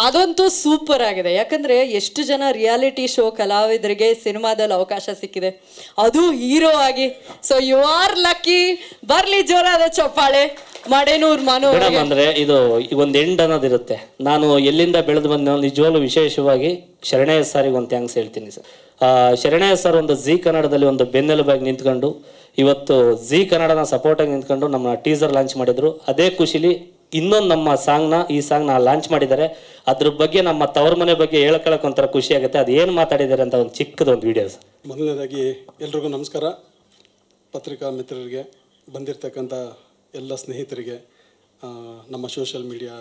ಅದಂತೂ ಸೂಪರ್ ಆಗಿದೆ. ಯಾಕಂದ್ರೆ ಎಷ್ಟು ಜನ ರಿಯಾಲಿಟಿ ಶೋ ಕಲಾವಿದರಿಗೆ ಸಿನಿಮಾದಲ್ಲಿ ಅವಕಾಶ ಸಿಕ್ಕಿದೆ, ಅದು ಹೀರೋ ಆಗಿ. So you are lucky. ಬರ್ಲಿ ಜೋರಾದ ಚಪ್ಪಾಳೆ ಮಡೇನೂರ್ ಮನು. ಮೇಡಮ್ ಅಂದ್ರೆ ಇದು ಒಂದು ಎಂಡ್ ಅನ್ನೋದಿರುತ್ತೆ. ನಾನು ಎಲ್ಲಿಂದ ಬೆಳೆದು ಬಂದ ನಿಜವಾಗ್ಲೂ ವಿಶೇಷವಾಗಿ ಶರಣಯ್ಯ ಸಾರಿಗೆ ಒಂದು ಥ್ಯಾಂಕ್ಸ್ ಹೇಳ್ತೀನಿ ಸರ್. ಶರಣಯ್ಯ ಸರ್ ಒಂದು ಜಿ ಕನ್ನಡದಲ್ಲಿ ಒಂದು ಬೆನ್ನೆಲುಬಾಗಿ ನಿಂತ್ಕೊಂಡು ಇವತ್ತು ಜಿ ಕನ್ನಡನ ಸಪೋರ್ಟಾಗಿ ನಿಂತ್ಕೊಂಡು ನಮ್ಮ ಟೀಸರ್ ಲಾಂಚ್ ಮಾಡಿದ್ರು. ಅದೇ ಖುಷಿಲಿ ಇನ್ನೊಂದು ನಮ್ಮ ಈ ಸಾಂಗ್ನ ಲಾಂಚ್ ಮಾಡಿದ್ದಾರೆ. ಅದ್ರ ಬಗ್ಗೆ ನಮ್ಮ ತವರ ಮನೆ ಬಗ್ಗೆ ಹೇಳ್ಕೊಳಕ್ಕೆ ಒಂಥರ ಖುಷಿ ಆಗುತ್ತೆ. ಅದು ಏನು ಮಾತಾಡಿದ್ದಾರೆ ಅಂತ ಒಂದು ಚಿಕ್ಕದೊಂದು ವಿಡಿಯೋ ಸರ್. ಮೊದಲನೇದಾಗಿ ಎಲ್ರಿಗೂ ನಮಸ್ಕಾರ. ಪತ್ರಿಕಾ ಮಿತ್ರರಿಗೆ, ಬಂದಿರತಕ್ಕಂಥ ಎಲ್ಲ ಸ್ನೇಹಿತರಿಗೆ, ನಮ್ಮ ಸೋಷಿಯಲ್ ಮೀಡಿಯಾ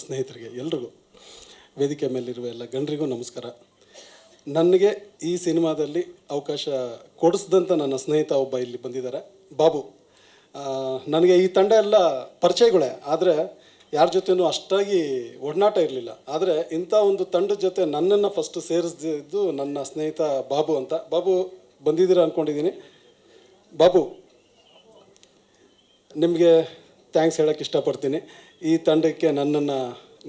ಸ್ನೇಹಿತರಿಗೆ, ಎಲ್ರಿಗೂ, ವೇದಿಕೆ ಮೇಲಿರುವ ಎಲ್ಲ ಗಣ್ಯರಿಗೂ ನಮಸ್ಕಾರ. ನನಗೆ ಈ ಸಿನಿಮಾದಲ್ಲಿ ಅವಕಾಶ ಕೊಡಿಸಿದಂಥ ನನ್ನ ಸ್ನೇಹಿತ ಒಬ್ಬ ಇಲ್ಲಿ ಬಂದಿದ್ದಾರೆ, ಬಾಬು. ನನಗೆ ಈ ತಂಡ ಎಲ್ಲ ಪರಿಚಯಗಳೇ, ಆದರೆ ಯಾರ ಜೊತೆನೂ ಅಷ್ಟಾಗಿ ಒಡನಾಟ ಇರಲಿಲ್ಲ. ಆದರೆ ಇಂಥ ಒಂದು ತಂಡದ ಜೊತೆ ನನ್ನನ್ನು ಫಸ್ಟ್ ಸೇರಿಸಿದ್ದು ನನ್ನ ಸ್ನೇಹಿತ ಬಾಬು ಅಂತ. ಬಾಬು ಬಂದಿದ್ದೀರಾ ಅಂದ್ಕೊಂಡಿದ್ದೀನಿ. ಬಾಬು, ನಿಮಗೆ ಥ್ಯಾಂಕ್ಸ್ ಹೇಳೋಕ್ಕೆ ಇಷ್ಟಪಡ್ತೀನಿ ಈ ತಂಡಕ್ಕೆ ನನ್ನನ್ನು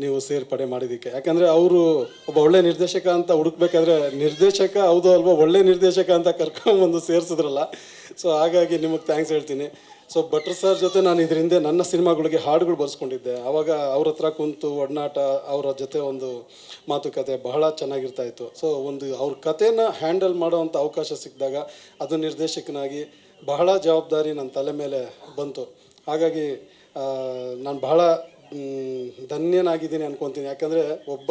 ನೀವು ಸೇರ್ಪಡೆ ಮಾಡಿದ್ದಕ್ಕೆ. ಯಾಕಂದರೆ ಅವರು ಒಬ್ಬ ಒಳ್ಳೆ ನಿರ್ದೇಶಕ ಅಂತ ಹುಡುಕ್ಬೇಕಾದ್ರೆ ನಿರ್ದೇಶಕ ಹೌದು ಅಲ್ವಾ, ಒಳ್ಳೆ ನಿರ್ದೇಶಕ ಅಂತ ಕರ್ಕೊಂಬಂದು ಸೇರಿಸಿದ್ರಲ್ಲ. ಸೊ ಹಾಗಾಗಿ ನಿಮಗೆ ಥ್ಯಾಂಕ್ಸ್ ಹೇಳ್ತೀನಿ. ಸೊ ಭಟ್ರು ಸರ್ ಜೊತೆ ನಾನು ಇದರಿಂದ ನನ್ನ ಸಿನಿಮಾಗಳಿಗೆ ಹಾಡುಗಳು ಬರ್ಸ್ಕೊಂಡಿದ್ದೆ. ಆವಾಗ ಅವ್ರ ಹತ್ರ ಕುಂತು ಒಡನಾಟ, ಅವರ ಜೊತೆ ಒಂದು ಮಾತುಕತೆ ಬಹಳ ಚೆನ್ನಾಗಿರ್ತಾಯಿತ್ತು. ಸೊ ಒಂದು ಅವ್ರ ಕಥೆನ ಹ್ಯಾಂಡಲ್ ಮಾಡೋವಂಥ ಅವಕಾಶ ಸಿಕ್ಕಿದಾಗ ಅದು ನಿರ್ದೇಶಕನಾಗಿ ಬಹಳ ಜವಾಬ್ದಾರಿ ನನ್ನ ತಲೆ ಮೇಲೆ ಬಂತು. ಹಾಗಾಗಿ ನಾನು ಬಹಳ ಧನ್ಯನಾಗಿದ್ದೀನಿ ಅನ್ಕೊತೀನಿ. ಯಾಕಂದರೆ ಒಬ್ಬ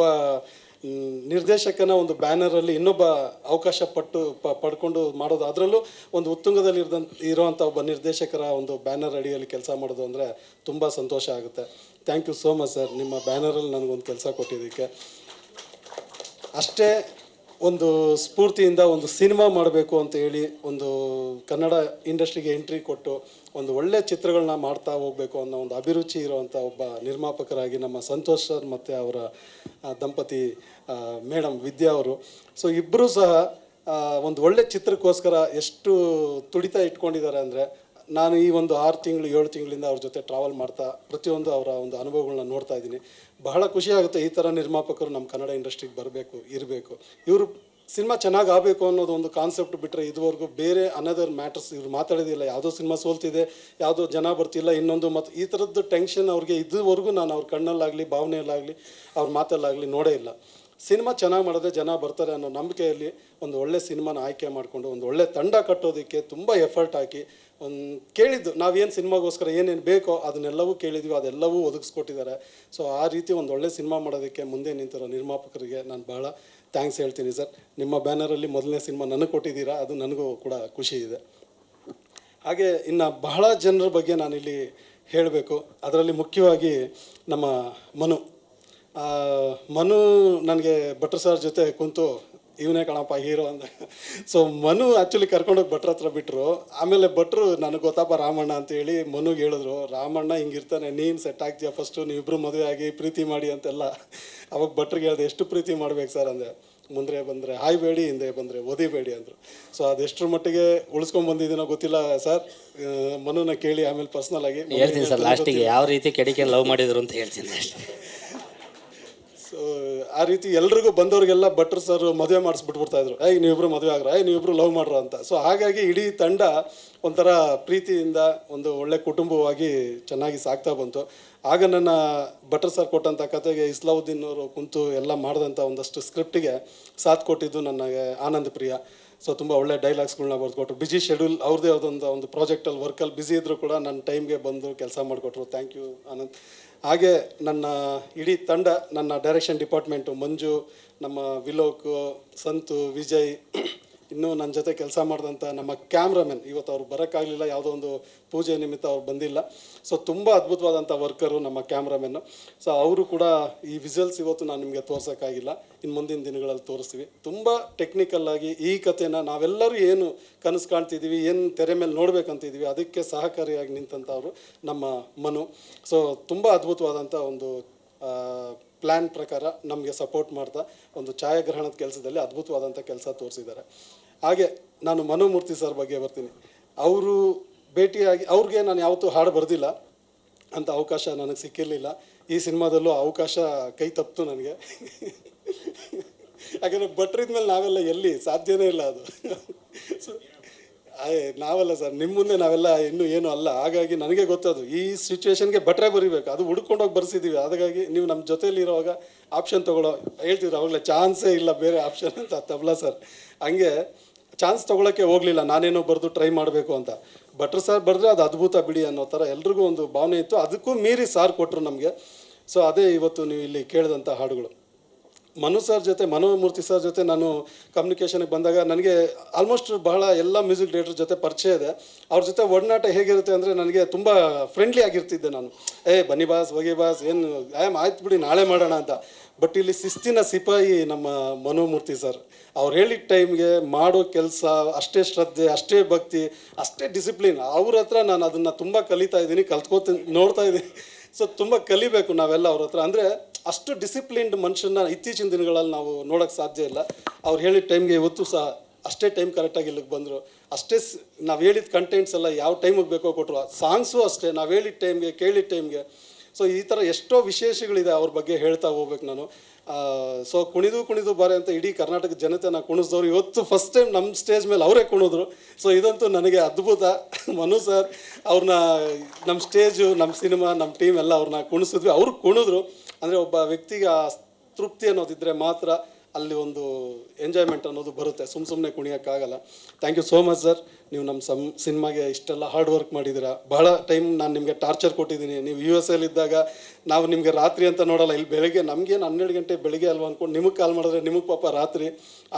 ನಿರ್ದೇಶಕನ ಒಂದು ಬ್ಯಾನರಲ್ಲಿ ಇನ್ನೊಬ್ಬ ಅವಕಾಶ ಪಡ್ಕೊಂಡು ಮಾಡೋದು, ಅದರಲ್ಲೂ ಒಂದು ಉತ್ತುಂಗದಲ್ಲಿ ಇರೋವಂಥ ಒಬ್ಬ ನಿರ್ದೇಶಕರ ಒಂದು ಬ್ಯಾನರ್ ಅಡಿಯಲ್ಲಿ ಕೆಲಸ ಮಾಡೋದು ಅಂದರೆ ತುಂಬ ಸಂತೋಷ ಆಗುತ್ತೆ. Thank you so much sir, ನಿಮ್ಮ ಬ್ಯಾನರಲ್ಲಿ ನನಗೊಂದು ಕೆಲಸ ಕೊಟ್ಟಿದ್ದಕ್ಕೆ. ಅಷ್ಟೇ ಒಂದು ಸ್ಫೂರ್ತಿಯಿಂದ ಒಂದು ಸಿನಿಮಾ ಮಾಡಬೇಕು ಅಂತ ಹೇಳಿ ಒಂದು ಕನ್ನಡ ಇಂಡಸ್ಟ್ರಿಗೆ ಎಂಟ್ರಿ ಕೊಟ್ಟು ಒಂದು ಒಳ್ಳೆಯ ಚಿತ್ರಗಳನ್ನ ಮಾಡ್ತಾ ಹೋಗಬೇಕು ಅನ್ನೋ ಒಂದು ಅಭಿರುಚಿ ಇರುವಂಥ ಒಬ್ಬ ನಿರ್ಮಾಪಕರಾಗಿ ನಮ್ಮ ಸಂತೋಷ್ ಸರ್ ಮತ್ತು ಅವರ ದಂಪತಿ ಮೇಡಮ್ ವಿದ್ಯಾ ಅವರು. ಸೊ ಇಬ್ಬರೂ ಸಹ ಒಂದು ಒಳ್ಳೆ ಚಿತ್ರಕ್ಕೋಸ್ಕರ ಎಷ್ಟು ತುಡಿತ ಇಟ್ಕೊಂಡಿದ್ದಾರೆ ಅಂದರೆ, ನಾನು ಈ ಒಂದು 6 ತಿಂಗಳು 7 ತಿಂಗಳಿಂದ ಅವ್ರ ಜೊತೆ ಟ್ರಾವೆಲ್ ಮಾಡ್ತಾ ಪ್ರತಿಯೊಂದು ಅವರ ಒಂದು ಅನುಭವಗಳನ್ನ ನೋಡ್ತಾ ಇದ್ದೀನಿ. ಬಹಳ ಖುಷಿ ಆಗುತ್ತೆ. ಈ ಥರ ನಿರ್ಮಾಪಕರು ನಮ್ಮ ಕನ್ನಡ ಇಂಡಸ್ಟ್ರಿಗೆ ಬರಬೇಕು, ಇರಬೇಕು. ಇವರು ಸಿನಿಮಾ ಚೆನ್ನಾಗಿ ಆಗಬೇಕು ಅನ್ನೋದು ಒಂದು ಕಾನ್ಸೆಪ್ಟ್ ಬಿಟ್ಟರೆ ಇದುವರೆಗೂ ಬೇರೆ ಅನದರ್ ಮ್ಯಾಟರ್ಸ್ ಇವ್ರು ಮಾತಾಡೋದಿಲ್ಲ. ಯಾವುದೋ ಸಿನಿಮಾ ಸೋಲ್ತಿದೆ, ಯಾವುದೋ ಜನ ಬರ್ತಿಲ್ಲ, ಇನ್ನೊಂದು ಮತ್ತು ಈ ಥರದ್ದು ಟೆನ್ಷನ್ ಅವ್ರಿಗೆ ಇದುವರೆಗೂ ನಾನು ಅವ್ರ ಕಣ್ಣಲ್ಲಾಗಲಿ ಭಾವನೆಯಲ್ಲಾಗಲಿ ಅವ್ರ ಮಾತಲ್ಲಾಗಲಿ ನೋಡೇ ಇಲ್ಲ. ಸಿನಿಮಾ ಚೆನ್ನಾಗಿ ಮಾಡಿದ್ರೆ ಜನ ಬರ್ತಾರೆ ಅನ್ನೋ ನಂಬಿಕೆಯಲ್ಲಿ ಒಂದು ಒಳ್ಳೆ ಸಿನಿಮಾನ ಆಯ್ಕೆ ಮಾಡಿಕೊಂಡು ಒಂದು ಒಳ್ಳೆ ತಂಡ ಕಟ್ಟೋದಕ್ಕೆ ತುಂಬ ಎಫರ್ಟ್ ಹಾಕಿ ಕೇಳಿದ್ದು ನಾವೇನು ಸಿನಿಮಾಗೋಸ್ಕರ ಏನೇನು ಬೇಕೋ ಅದನ್ನೆಲ್ಲವೂ ಕೇಳಿದ್ವಿ, ಅದೆಲ್ಲವೂ ಒದಗಿಸ್ಕೊಟ್ಟಿದ್ದಾರೆ. ಸೊ ಆ ರೀತಿ ಒಂದು ಒಳ್ಳೆ ಸಿನಿಮಾ ಮಾಡೋದಕ್ಕೆ ಮುಂದೆ ನಿಂತಿರೋ ನಿರ್ಮಾಪಕರಿಗೆ ನಾನು ಬಹಳ ಥ್ಯಾಂಕ್ಸ್ ಹೇಳ್ತೀನಿ ಸರ್. ನಿಮ್ಮ ಬ್ಯಾನರಲ್ಲಿ ಮೊದಲನೇ ಸಿನಿಮಾ ನನಗೆ ಕೊಟ್ಟಿದ್ದೀರಾ, ಅದು ನನಗೂ ಕೂಡ ಖುಷಿ ಇದೆ. ಹಾಗೆ ಇನ್ನು ಬಹಳ ಜನರ ಬಗ್ಗೆ ನಾನಿಲ್ಲಿ ಹೇಳಬೇಕು. ಅದರಲ್ಲಿ ಮುಖ್ಯವಾಗಿ ನಮ್ಮ ಮನು ನನಗೆ ಭಟ್ರು ಸರ್ ಜೊತೆ ಕುಂತು ಇವನೇ ಕಣಪ್ಪ ಹೀರೋ ಅಂತ. ಸೊ ಮನು ಆ್ಯಕ್ಚುಲಿ ಕರ್ಕೊಂಡೋಗಿ ಭಟ್ರ ಹತ್ರ ಬಿಟ್ಟರು. ಆಮೇಲೆ ಭಟ್ರು ನನಗೆ ಗೊತ್ತಪ್ಪ ರಾಮಣ್ಣ ಅಂತೇಳಿ ಮನುಗೆ ಹೇಳಿದ್ರು, ರಾಮಣ್ಣ ಹಿಂಗಿರ್ತಾನೆ, ನೀನು ಸೆಟ್ ಆಗ್ತೀಯ, ಫಸ್ಟು ನೀವಿಬ್ಬರು ಮದುವೆ ಆಗಿ ಪ್ರೀತಿ ಮಾಡಿ ಅಂತೆಲ್ಲ. ಅವಾಗ ಭಟ್ರಿಗೆ ಹೇಳಿದೆ, ಎಷ್ಟು ಪ್ರೀತಿ ಮಾಡ್ಬೇಕು ಸರ್ ಅಂದೆ. ಮುಂದೆ ಬಂದರೆ ಹಾಯ್ಬೇಡಿ, ಹಿಂದೆ ಬಂದರೆ ಓದಿಬೇಡಿ ಅಂದರು. ಸೊ ಅದೆಷ್ಟರ ಮಟ್ಟಿಗೆ ಉಳಿಸ್ಕೊಂಡು ಬಂದಿದ್ದೀನೋ ಗೊತ್ತಿಲ್ಲ ಸರ್, ಮನುನ ಕೇಳಿ ಆಮೇಲೆ ಪರ್ಸ್ನಲ್ ಆಗಿ ಹೇಳ್ತೀನಿ ಸರ್ ಲಾಸ್ಟಿಗೆ ಯಾವ ರೀತಿ ಕೆಡಿಕೆ ಲವ್ ಮಾಡಿದ್ರು ಅಂತ ಹೇಳ್ತೀನಿ ಅಷ್ಟೇ. ಸೊ ಆ ರೀತಿ ಎಲ್ರಿಗೂ ಬಂದವ್ರಿಗೆಲ್ಲ ಭಟ್ರು ಸರ್ ಮದುವೆ ಮಾಡಿಸ್ಬಿಟ್ಬಿಡ್ತಾಯಿದ್ರು, ನೀವಿಬ್ರು ಮದುವೆ ಆಗ್ರ, ನೀವಿಬ್ರು ಲವ್ ಮಾಡ್ರ ಅಂತ. ಸೊ ಹಾಗಾಗಿ ಇಡೀ ತಂಡ ಒಂಥರ ಪ್ರೀತಿಯಿಂದ ಒಂದು ಒಳ್ಳೆ ಕುಟುಂಬವಾಗಿ ಚೆನ್ನಾಗಿ ಸಾಗ್ತಾ ಬಂತು. ಆಗ ನನ್ನ ಭಟ್ರು ಸರ್ ಕೊಟ್ಟಂಥ ಕತೆಗೆ ಇಸ್ಲಾವುದ್ದೀನ್ ಅವರು ಕುಂತು ಎಲ್ಲ ಮಾಡಿದಂಥ ಒಂದಷ್ಟು ಸ್ಕ್ರಿಪ್ಟಿಗೆ ಸಾಥ್ ಕೊಟ್ಟಿದ್ದು ನನಗೆ ಆನಂದ್ ಪ್ರಿಯ. ಸೊ ತುಂಬ ಒಳ್ಳೆ ಡೈಲಾಗ್ಸ್ಗಳನ್ನ ಬರೆದುಕೊಟ್ರು. ಬಿಜಿ ಶೆಡ್ಯೂಲ್ ಅವ್ರದ್ದೇ ಒಂದು ಪ್ರಾಜೆಕ್ಟಲ್ಲಿ ವರ್ಕಲ್ಲಿ ಬ್ಯುಸಿ ಇದ್ದರೂ ಕೂಡ ನನ್ನ ಟೈಮ್ಗೆ ಬಂದು ಕೆಲಸ ಮಾಡಿಕೊಟ್ರು. Thank you Anand. ಹಾಗೆ ನನ್ನ ಇಡೀ ತಂಡ, ನನ್ನ ಡೈರೆಕ್ಷನ್ ಡಿಪಾರ್ಟ್ಮೆಂಟು, ಮಂಜು, ನಮ್ಮ ವಿಲೋಕ್, ಸಂತು, ವಿಜಯ್, ಇನ್ನೂ ನನ್ನ ಜೊತೆ ಕೆಲಸ ಮಾಡಿದಂಥ ನಮ್ಮ ಕ್ಯಾಮ್ರಾಮನ್, ಇವತ್ತು ಅವ್ರು ಬರೋಕ್ಕಾಗಲಿಲ್ಲ, ಯಾವುದೋ ಒಂದು ಪೂಜೆ ನಿಮಿತ್ತ ಅವ್ರು ಬಂದಿಲ್ಲ. ಸೊ ತುಂಬ ಅದ್ಭುತವಾದಂಥ ವರ್ಕರು ನಮ್ಮ ಕ್ಯಾಮ್ರಾಮನ್ನು. ಸೊ ಅವರು ಕೂಡ ಈ ವಿಸಲ್ಸ್ ಇವತ್ತು ನಾನು ನಿಮಗೆ ತೋರ್ಸೋಕ್ಕಾಗಿಲ್ಲ, ಇನ್ನು ಮುಂದಿನ ದಿನಗಳಲ್ಲಿ ತೋರಿಸ್ತೀವಿ. ತುಂಬ ಟೆಕ್ನಿಕಲ್ಲಾಗಿ ಈ ಕಥೆನ ನಾವೆಲ್ಲರೂ ಏನು ಕನಸು ಕಾಣ್ತಿದ್ದೀವಿ, ಏನು ತೆರೆ ಮೇಲೆ ನೋಡ್ಬೇಕಂತಿದ್ದೀವಿ, ಅದಕ್ಕೆ ಸಹಕಾರಿಯಾಗಿ ನಿಂತಂಥವ್ರು ನಮ್ಮ ಮನು. ಸೊ ತುಂಬ ಅದ್ಭುತವಾದಂಥ ಒಂದು ಪ್ಲ್ಯಾನ್ ಪ್ರಕಾರ ನಮಗೆ ಸಪೋರ್ಟ್ ಮಾಡ್ತಾ ಒಂದು ಛಾಯಾಗ್ರಹಣದ ಕೆಲಸದಲ್ಲಿ ಅದ್ಭುತವಾದಂಥ ಕೆಲಸ ತೋರಿಸಿದ್ದಾರೆ. ಹಾಗೆ ನಾನು ಮನೋಮೂರ್ತಿ ಸರ್ ಬಗ್ಗೆ ಬರ್ತೀನಿ. ಅವರು ಭೇಟಿಯಾಗಿ, ಅವ್ರಿಗೆ ನಾನು ಯಾವತ್ತೂ ಹಾಡು ಬರೆದಿಲ್ಲ ಅಂತ ಅವಕಾಶ ನನಗೆ ಸಿಕ್ಕಿರಲಿಲ್ಲ. ಈ ಸಿನಿಮಾದಲ್ಲೂ ಅವಕಾಶ ಕೈ ತಪ್ಪಿತು ನನಗೆ. ಯಾಕಂದರೆ ಭಟ್ರಿದ ಮೇಲೆ ನಾವೆಲ್ಲ ಎಲ್ಲಿ ಸಾಧ್ಯನೇ ಇಲ್ಲ ಅದು. ಸೊ ನಾವಲ್ಲ ಸರ್, ನಿಮ್ಮ ಮುಂದೆ ನಾವೆಲ್ಲ ಇನ್ನೂ ಏನೂ ಅಲ್ಲ. ಹಾಗಾಗಿ ನನಗೆ ಗೊತ್ತದು ಈ ಸಿಚುವೇಶನ್ಗೆ ಭಟ್ರೆ ಬರೀಬೇಕು, ಅದು ಹುಡ್ಕೊಂಡೋಗಿ ಬರ್ಸಿದ್ದೀವಿ. ಹಾಗಾಗಿ ನೀವು ನಮ್ಮ ಜೊತೇಲಿ ಇರೋವಾಗ ಆಪ್ಷನ್ ತೊಗೊಳ್ಳೋ ಹೇಳ್ತಿದ್ರು, ಅವಾಗಲೇ ಚಾನ್ಸೇ ಇಲ್ಲ ಬೇರೆ ಆಪ್ಷನ್ ಅಂತ ತಬಲಾ ಸರ್. ಹಂಗೆ ಚಾನ್ಸ್ ತೊಗೊಳಕ್ಕೆ ಹೋಗಲಿಲ್ಲ, ನಾನೇನೋ ಬರೆದು ಟ್ರೈ ಮಾಡಬೇಕು ಅಂತ. ಭಟ್ರು ಸರ್ ಬರೆದ್ರೆ ಅದು ಅದ್ಭುತ ಬಿಡಿ ಅನ್ನೋ ಥರ ಎಲ್ರಿಗೂ ಒಂದು ಭಾವನೆ ಇತ್ತು. ಅದಕ್ಕೂ ಮೀರಿ ಸಾರ್ ಕೊಟ್ಟರು ನಮಗೆ. ಸೊ ಅದೇ ಇವತ್ತು ನೀವು ಇಲ್ಲಿ ಕೇಳಿದಂಥ ಹಾಡುಗಳು. ಮನು ಸರ್ ಜೊತೆ, ಮನೋಮೂರ್ತಿ ಸರ್ ಜೊತೆ ನಾನು ಕಮ್ಯುನಿಕೇಷನ್ಗೆ ಬಂದಾಗ ನನಗೆ ಆಲ್ಮೋಸ್ಟ್ ಬಹಳ ಎಲ್ಲ ಮ್ಯೂಸಿಕ್ ಡೈರೆಕ್ಟರ್ ಜೊತೆ ಪರಿಚಯ ಇದೆ. ಅವ್ರ ಜೊತೆ ಒಡನಾಟ ಹೇಗಿರುತ್ತೆ ಅಂದರೆ ನನಗೆ ತುಂಬ ಫ್ರೆಂಡ್ಲಿ ಆಗಿರ್ತಿದ್ದೆ ನಾನು. ಬನ್ನಿ ಬಾಸ್, ಹೋಗಿ ಬಾಸ್, ಏನು ಆಯ್ತು ಬಿಡಿ ನಾಳೆ ಮಾಡೋಣ ಅಂತ. ಬಟ್ ಇಲ್ಲಿ ಶಿಸ್ತಿನ ಸಿಪಾಯಿ ನಮ್ಮ ಮನೋಮೂರ್ತಿ ಸರ್. ಅವ್ರು ಹೇಳಿದ ಟೈಮ್ಗೆ ಮಾಡೋ ಕೆಲಸ ಅಷ್ಟೇ ಶ್ರದ್ಧೆ, ಅಷ್ಟೇ ಭಕ್ತಿ, ಅಷ್ಟೇ ಡಿಸಿಪ್ಲಿನ್. ಅವ್ರ ಹತ್ರ ನಾನು ಅದನ್ನು ತುಂಬ ಕಲಿತಾ ಇದ್ದೀನಿ, ನೋಡ್ತಾ ಇದ್ದೀನಿ. ಸೊ ತುಂಬ ಕಲಿಬೇಕು ನಾವೆಲ್ಲ ಅವ್ರ ಹತ್ರ. ಅಂದರೆ ಅಷ್ಟು ಡಿಸಿಪ್ಲಿನ್ಡ್ ಮನುಷ್ಯನ ಇತ್ತೀಚಿನ ದಿನಗಳಲ್ಲಿ ನಾವು ನೋಡೋಕ್ಕೆ ಸಾಧ್ಯ ಇಲ್ಲ. ಅವ್ರು ಹೇಳಿದ ಟೈಮ್ಗೆ ಇವತ್ತು ಸಹ ಅಷ್ಟೇ ಟೈಮ್ ಕರೆಕ್ಟಾಗಿ ಇಲ್ಲಿಗೆ ಬಂದರು. ಅಷ್ಟೇ ನಾವು ಹೇಳಿದ ಕಂಟೆಂಟ್ಸ್ ಎಲ್ಲ ಯಾವ ಟೈಮಿಗೆ ಬೇಕೋ ಕೊಟ್ಟರು. ಸಾಂಗ್ಸು ಅಷ್ಟೇ ನಾವು ಹೇಳಿದ ಟೈಮ್ಗೆ, ಕೇಳಿದ ಟೈಮ್ಗೆ. ಸೊ ಈ ಥರ ಎಷ್ಟೋ ವಿಶೇಷಗಳಿದೆ, ಅವ್ರ ಬಗ್ಗೆ ಹೇಳ್ತಾ ಹೋಗ್ಬೇಕು ನಾನು. ಸೊ ಕುಣಿದು ಬಾರೆ ಅಂತ ಇಡೀ ಕರ್ನಾಟಕ ಜನತೆನ ಕುಣಿಸಿದವ್ರು ಇವತ್ತು ಫಸ್ಟ್ ಟೈಮ್ ನಮ್ಮ ಸ್ಟೇಜ್ ಮೇಲೆ ಅವರೇ ಕುಣಿದ್ರು. ಸೊ ಇದಂತೂ ನನಗೆ ಅದ್ಭುತ. ಮನು ಸರ್ ಅವ್ರನ್ನ ನಮ್ಮ ಸ್ಟೇಜು, ನಮ್ಮ ಸಿನಿಮಾ, ನಮ್ಮ ಟೀಮ್ ಎಲ್ಲ ಅವ್ರನ್ನ ಕುಣಿಸಿದ್ವಿ. ಅವ್ರು ಕುಣಿದ್ರು. ಅಂದರೆ ಒಬ್ಬ ವ್ಯಕ್ತಿಗೆ ಆ ತೃಪ್ತಿ ಅನ್ನೋದಿದ್ದರೆ ಮಾತ್ರ ಅಲ್ಲಿ ಒಂದು ಎಂಜಾಯ್ಮೆಂಟ್ ಅನ್ನೋದು ಬರುತ್ತೆ, ಸುಮ್ಮನೆ ಕುಣಿಯೋಕ್ಕಾಗಲ್ಲ. Thank you so much sir. ನೀವು ನಮ್ಮ ಸಿನಿಮಾಗೆ ಇಷ್ಟೆಲ್ಲ ಹಾರ್ಡ್ ವರ್ಕ್ ಮಾಡಿದ್ದೀರಾ. ಬಹಳ ಟೈಮ್ ನಾನು ನಿಮಗೆ ಟಾರ್ಚರ್ ಕೊಟ್ಟಿದ್ದೀನಿ. ನೀವು US ಇದ್ದಾಗ ನಾವು ನಿಮಗೆ ರಾತ್ರಿ ಅಂತ ನೋಡಲ್ಲ, ಇಲ್ಲಿ ಬೆಳಗ್ಗೆ ನಮಗೇನು 12 ಗಂಟೆ ಬೆಳಗ್ಗೆ ಅಲ್ವಾ ಅಂದ್ಕೊಂಡು ನಿಮಗೆ ಕಾಲ್ ಮಾಡಿದ್ರೆ ನಿಮಗೆ ಪಾಪ ರಾತ್ರಿ.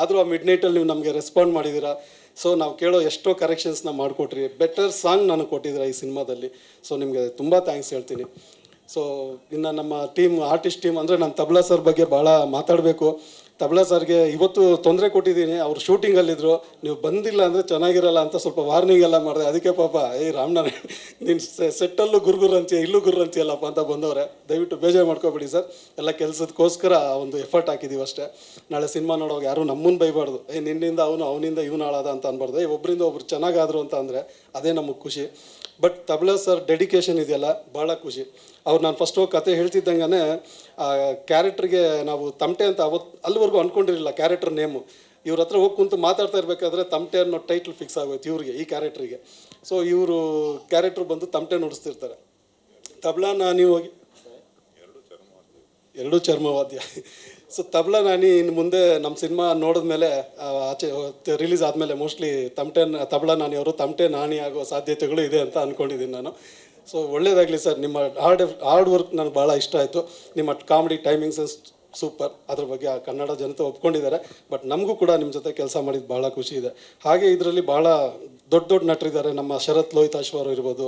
ಆದರೂ ಆ ಮಿಡ್ನೈಟಲ್ಲಿ ನೀವು ನಮಗೆ ರೆಸ್ಪಾಂಡ್ ಮಾಡಿದ್ದೀರಾ. ಸೊ ನಾವು ಕೇಳೋ ಎಷ್ಟೋ ಕರೆಕ್ಷನ್ಸ್ನ ಮಾಡಿಕೊಟ್ರಿ. ಬೆಟರ್ ಸಾಂಗ್ ನನಗೆ ಕೊಟ್ಟಿದ್ದೀರಾ ಈ ಸಿನಿಮಾದಲ್ಲಿ. ಸೊ ನಿಮಗೆ ತುಂಬ ಥ್ಯಾಂಕ್ಸ್ ಹೇಳ್ತೀನಿ. ಸೊ ಇನ್ನು ನಮ್ಮ ಟೀಮ್, ಆರ್ಟಿಸ್ಟ್ ಟೀಮ್ ಅಂದರೆ ನಾನು ತಬಲಾ ಸರ್ ಬಗ್ಗೆ ಭಾಳ ಮಾತಾಡಬೇಕು. ತಬಲಾ ಸರ್ಗೆ ಇವತ್ತು ತೊಂದರೆ ಕೊಟ್ಟಿದ್ದೀನಿ. ಅವ್ರು ಶೂಟಿಂಗಲ್ಲಿದ್ದರು, ನೀವು ಬಂದಿಲ್ಲ ಅಂದರೆ ಚೆನ್ನಾಗಿರಲ್ಲ ಅಂತ ಸ್ವಲ್ಪ ವಾರ್ನಿಂಗ್ ಎಲ್ಲ ಮಾಡಿದೆ. ಅದಕ್ಕೆ ಪಾಪ ರಾಮನಾರಾಯಣ ನೀನು ಸೆಟ್ಟಲ್ಲೂ ಗುರುಗುರು ಅಂತೀಯ, ಇಲ್ಲೂ ಗುರು ಅಂತೀಯಲ್ಲಪ್ಪ ಅಂತ ಬಂದವ್ರೆ. ದಯವಿಟ್ಟು ಬೇಜಾರು ಮಾಡ್ಕೊಬೇಡಿ ಸರ್. ಎಲ್ಲ ಕೆಲಸದಕ್ಕೋಸ್ಕರ ಒಂದು ಎಫರ್ಟ್ ಹಾಕಿದ್ದೀವಿ ಅಷ್ಟೇ. ನಾಳೆ ಸಿನಿಮಾ ನೋಡೋವಾಗ ಯಾರು ನಮ್ಮನ್ನು ಬೈಬಾರ್ದು, ನಿನ್ನಿಂದ ಅವನಿಂದ ಇವನು ಹಾಳಾದ ಅಂತ ಅನ್ಬಾರ್ದು. ಒಬ್ಬರಿಂದ ಒಬ್ರು ಚೆನ್ನಾಗಾದರು ಅಂತ ಅಂದರೆ ಅದೇ ನಮಗೆ ಖುಷಿ. ಬಟ್ ತಬಲಾ ಸರ್ ಡೆಡಿಕೇಶನ್ ಇದೆಯಲ್ಲ, ಭಾಳ ಖುಷಿ. ಅವ್ರು ನಾನು ಫಸ್ಟ್ ಹೋಗಿ ಕತೆ ಹೇಳ್ತಿದ್ದಂಗೆ ಕ್ಯಾರೆಕ್ಟ್ರಿಗೆ ನಾವು ತಮಟೆ ಅಂತ ಅಲ್ಲಿವರೆಗೂ ಅಂದ್ಕೊಂಡಿರಲಿಲ್ಲ ಕ್ಯಾರೆಕ್ಟರ್ ನೇಮು. ಇವ್ರ ಹತ್ರ ಹೋಗಿ ಕುಂತು ಮಾತಾಡ್ತಾ ಇರಬೇಕಾದ್ರೆ ತಮಟೆ ಅನ್ನೋ ಟೈಟ್ಲ್ ಫಿಕ್ಸ್ ಆಗೋಯ್ತು ಇವ್ರಿಗೆ, ಈ ಕ್ಯಾರೆಕ್ಟ್ರಿಗೆ. ಸೊ ಇವರು ಕ್ಯಾರೆಕ್ಟ್ರ್ ಬಂದು ತಮಟೆ ನುಡಿಸ್ತಿರ್ತಾರೆ. ತಬಲಾ ನಾನಿ ಹೋಗಿ ಎರಡೂ ಚರ್ಮವಾದ್ಯ. ಸೊ ತಬಲಾ ನಾನಿ ಇನ್ನು ಮುಂದೆ ನಮ್ಮ ಸಿನಿಮಾ ನೋಡಿದ್ಮೇಲೆ, ಆಚೆ ರಿಲೀಸ್ ಆದಮೇಲೆ ಮೋಸ್ಟ್ಲಿ ತಬಲಾ ನಾನಿ ಅವರು ತಮಟೆ ನಾನಿ ಆಗೋ ಸಾಧ್ಯತೆಗಳು ಇದೆ ಅಂತ ಅಂದ್ಕೊಂಡಿದ್ದೀನಿ ನಾನು. ಸೊ ಒಳ್ಳೆಯದಾಗಲಿ ಸರ್. ನಿಮ್ಮ ಹಾರ್ಡ್ ವರ್ಕ್ ನನಗೆ ಭಾಳ ಇಷ್ಟ ಆಯಿತು. ನಿಮ್ಮ ಕಾಮಿಡಿ ಟೈಮಿಂಗ್ಸ್ ಸೂಪರ್. ಅದ್ರ ಬಗ್ಗೆ ಆ ಕನ್ನಡ ಜನತೆ ಒಪ್ಕೊಂಡಿದ್ದಾರೆ. ಬಟ್ ನಮಗೂ ಕೂಡ ನಿಮ್ಮ ಜೊತೆ ಕೆಲಸ ಮಾಡಿದ್ದು ಭಾಳ ಖುಷಿ ಇದೆ. ಹಾಗೆ ಇದರಲ್ಲಿ ಭಾಳ ದೊಡ್ಡ ದೊಡ್ಡ ನಟರಿದ್ದಾರೆ. ನಮ್ಮ ಶರತ್ ಲೋಹಿತಾಶ್ವರು ಇರ್ಬೋದು,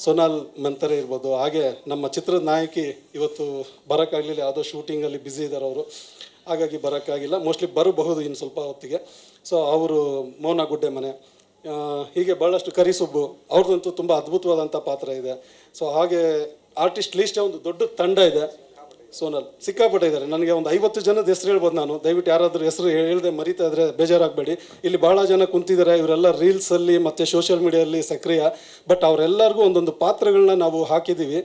ಸೋನಾಲ್ ಮಂತರೆ ಇರ್ಬೋದು. ಹಾಗೆ ನಮ್ಮ ಚಿತ್ರದ ನಾಯಕಿ ಇವತ್ತು ಬರೋಕ್ಕಾಗಲಿಲ್ಲ, ಯಾವುದೋ ಶೂಟಿಂಗಲ್ಲಿ ಬ್ಯುಸಿ ಇದ್ದಾರೆ ಅವರು, ಹಾಗಾಗಿ ಬರೋಕ್ಕಾಗಿಲ್ಲ. ಮೋಸ್ಟ್ಲಿ ಬರಬಹುದು ಇನ್ನು ಸ್ವಲ್ಪ ಹೊತ್ತಿಗೆ. ಸೊ ಅವರು ಮೋನ ಗುಡ್ಡೆ ಮನೆ, ಹೀಗೆ ಭಾಳಷ್ಟು ಕರಿಸುಬ್ಬು ಅವ್ರದ್ದಂತೂ ತುಂಬ ಅದ್ಭುತವಾದಂಥ ಪಾತ್ರ ಇದೆ. ಸೊ ಹಾಗೆ ಆರ್ಟಿಸ್ಟ್ ಲೀಸ್ಟೇ ಒಂದು ದೊಡ್ಡ ತಂಡ ಇದೆ. ಸೋನಲ್ ಸಿಕ್ಕಾಪಟ್ಟೆ ಇದ್ದಾರೆ. ನನಗೆ ಒಂದು 50 ಜನದ ಹೆಸರು ಹೇಳ್ಬೋದು ನಾನು. ದಯವಿಟ್ಟು ಯಾರಾದರೂ ಹೆಸರು ಹೇಳ್ದೆ ಮರಿತಾ ಇದ್ರೆ ಬೇಜಾರಾಗಬೇಡಿ. ಇಲ್ಲಿ ಭಾಳ ಜನ ಕುಂತಿದ್ದಾರೆ. ಇವರೆಲ್ಲ ರೀಲ್ಸಲ್ಲಿ ಮತ್ತು ಸೋಷಿಯಲ್ ಮೀಡಿಯಲ್ಲಿ ಸಕ್ರಿಯ. ಬಟ್ ಅವರೆಲ್ಲರಿಗೂ ಒಂದೊಂದು ಪಾತ್ರಗಳನ್ನ ನಾವು ಹಾಕಿದ್ದೀವಿ.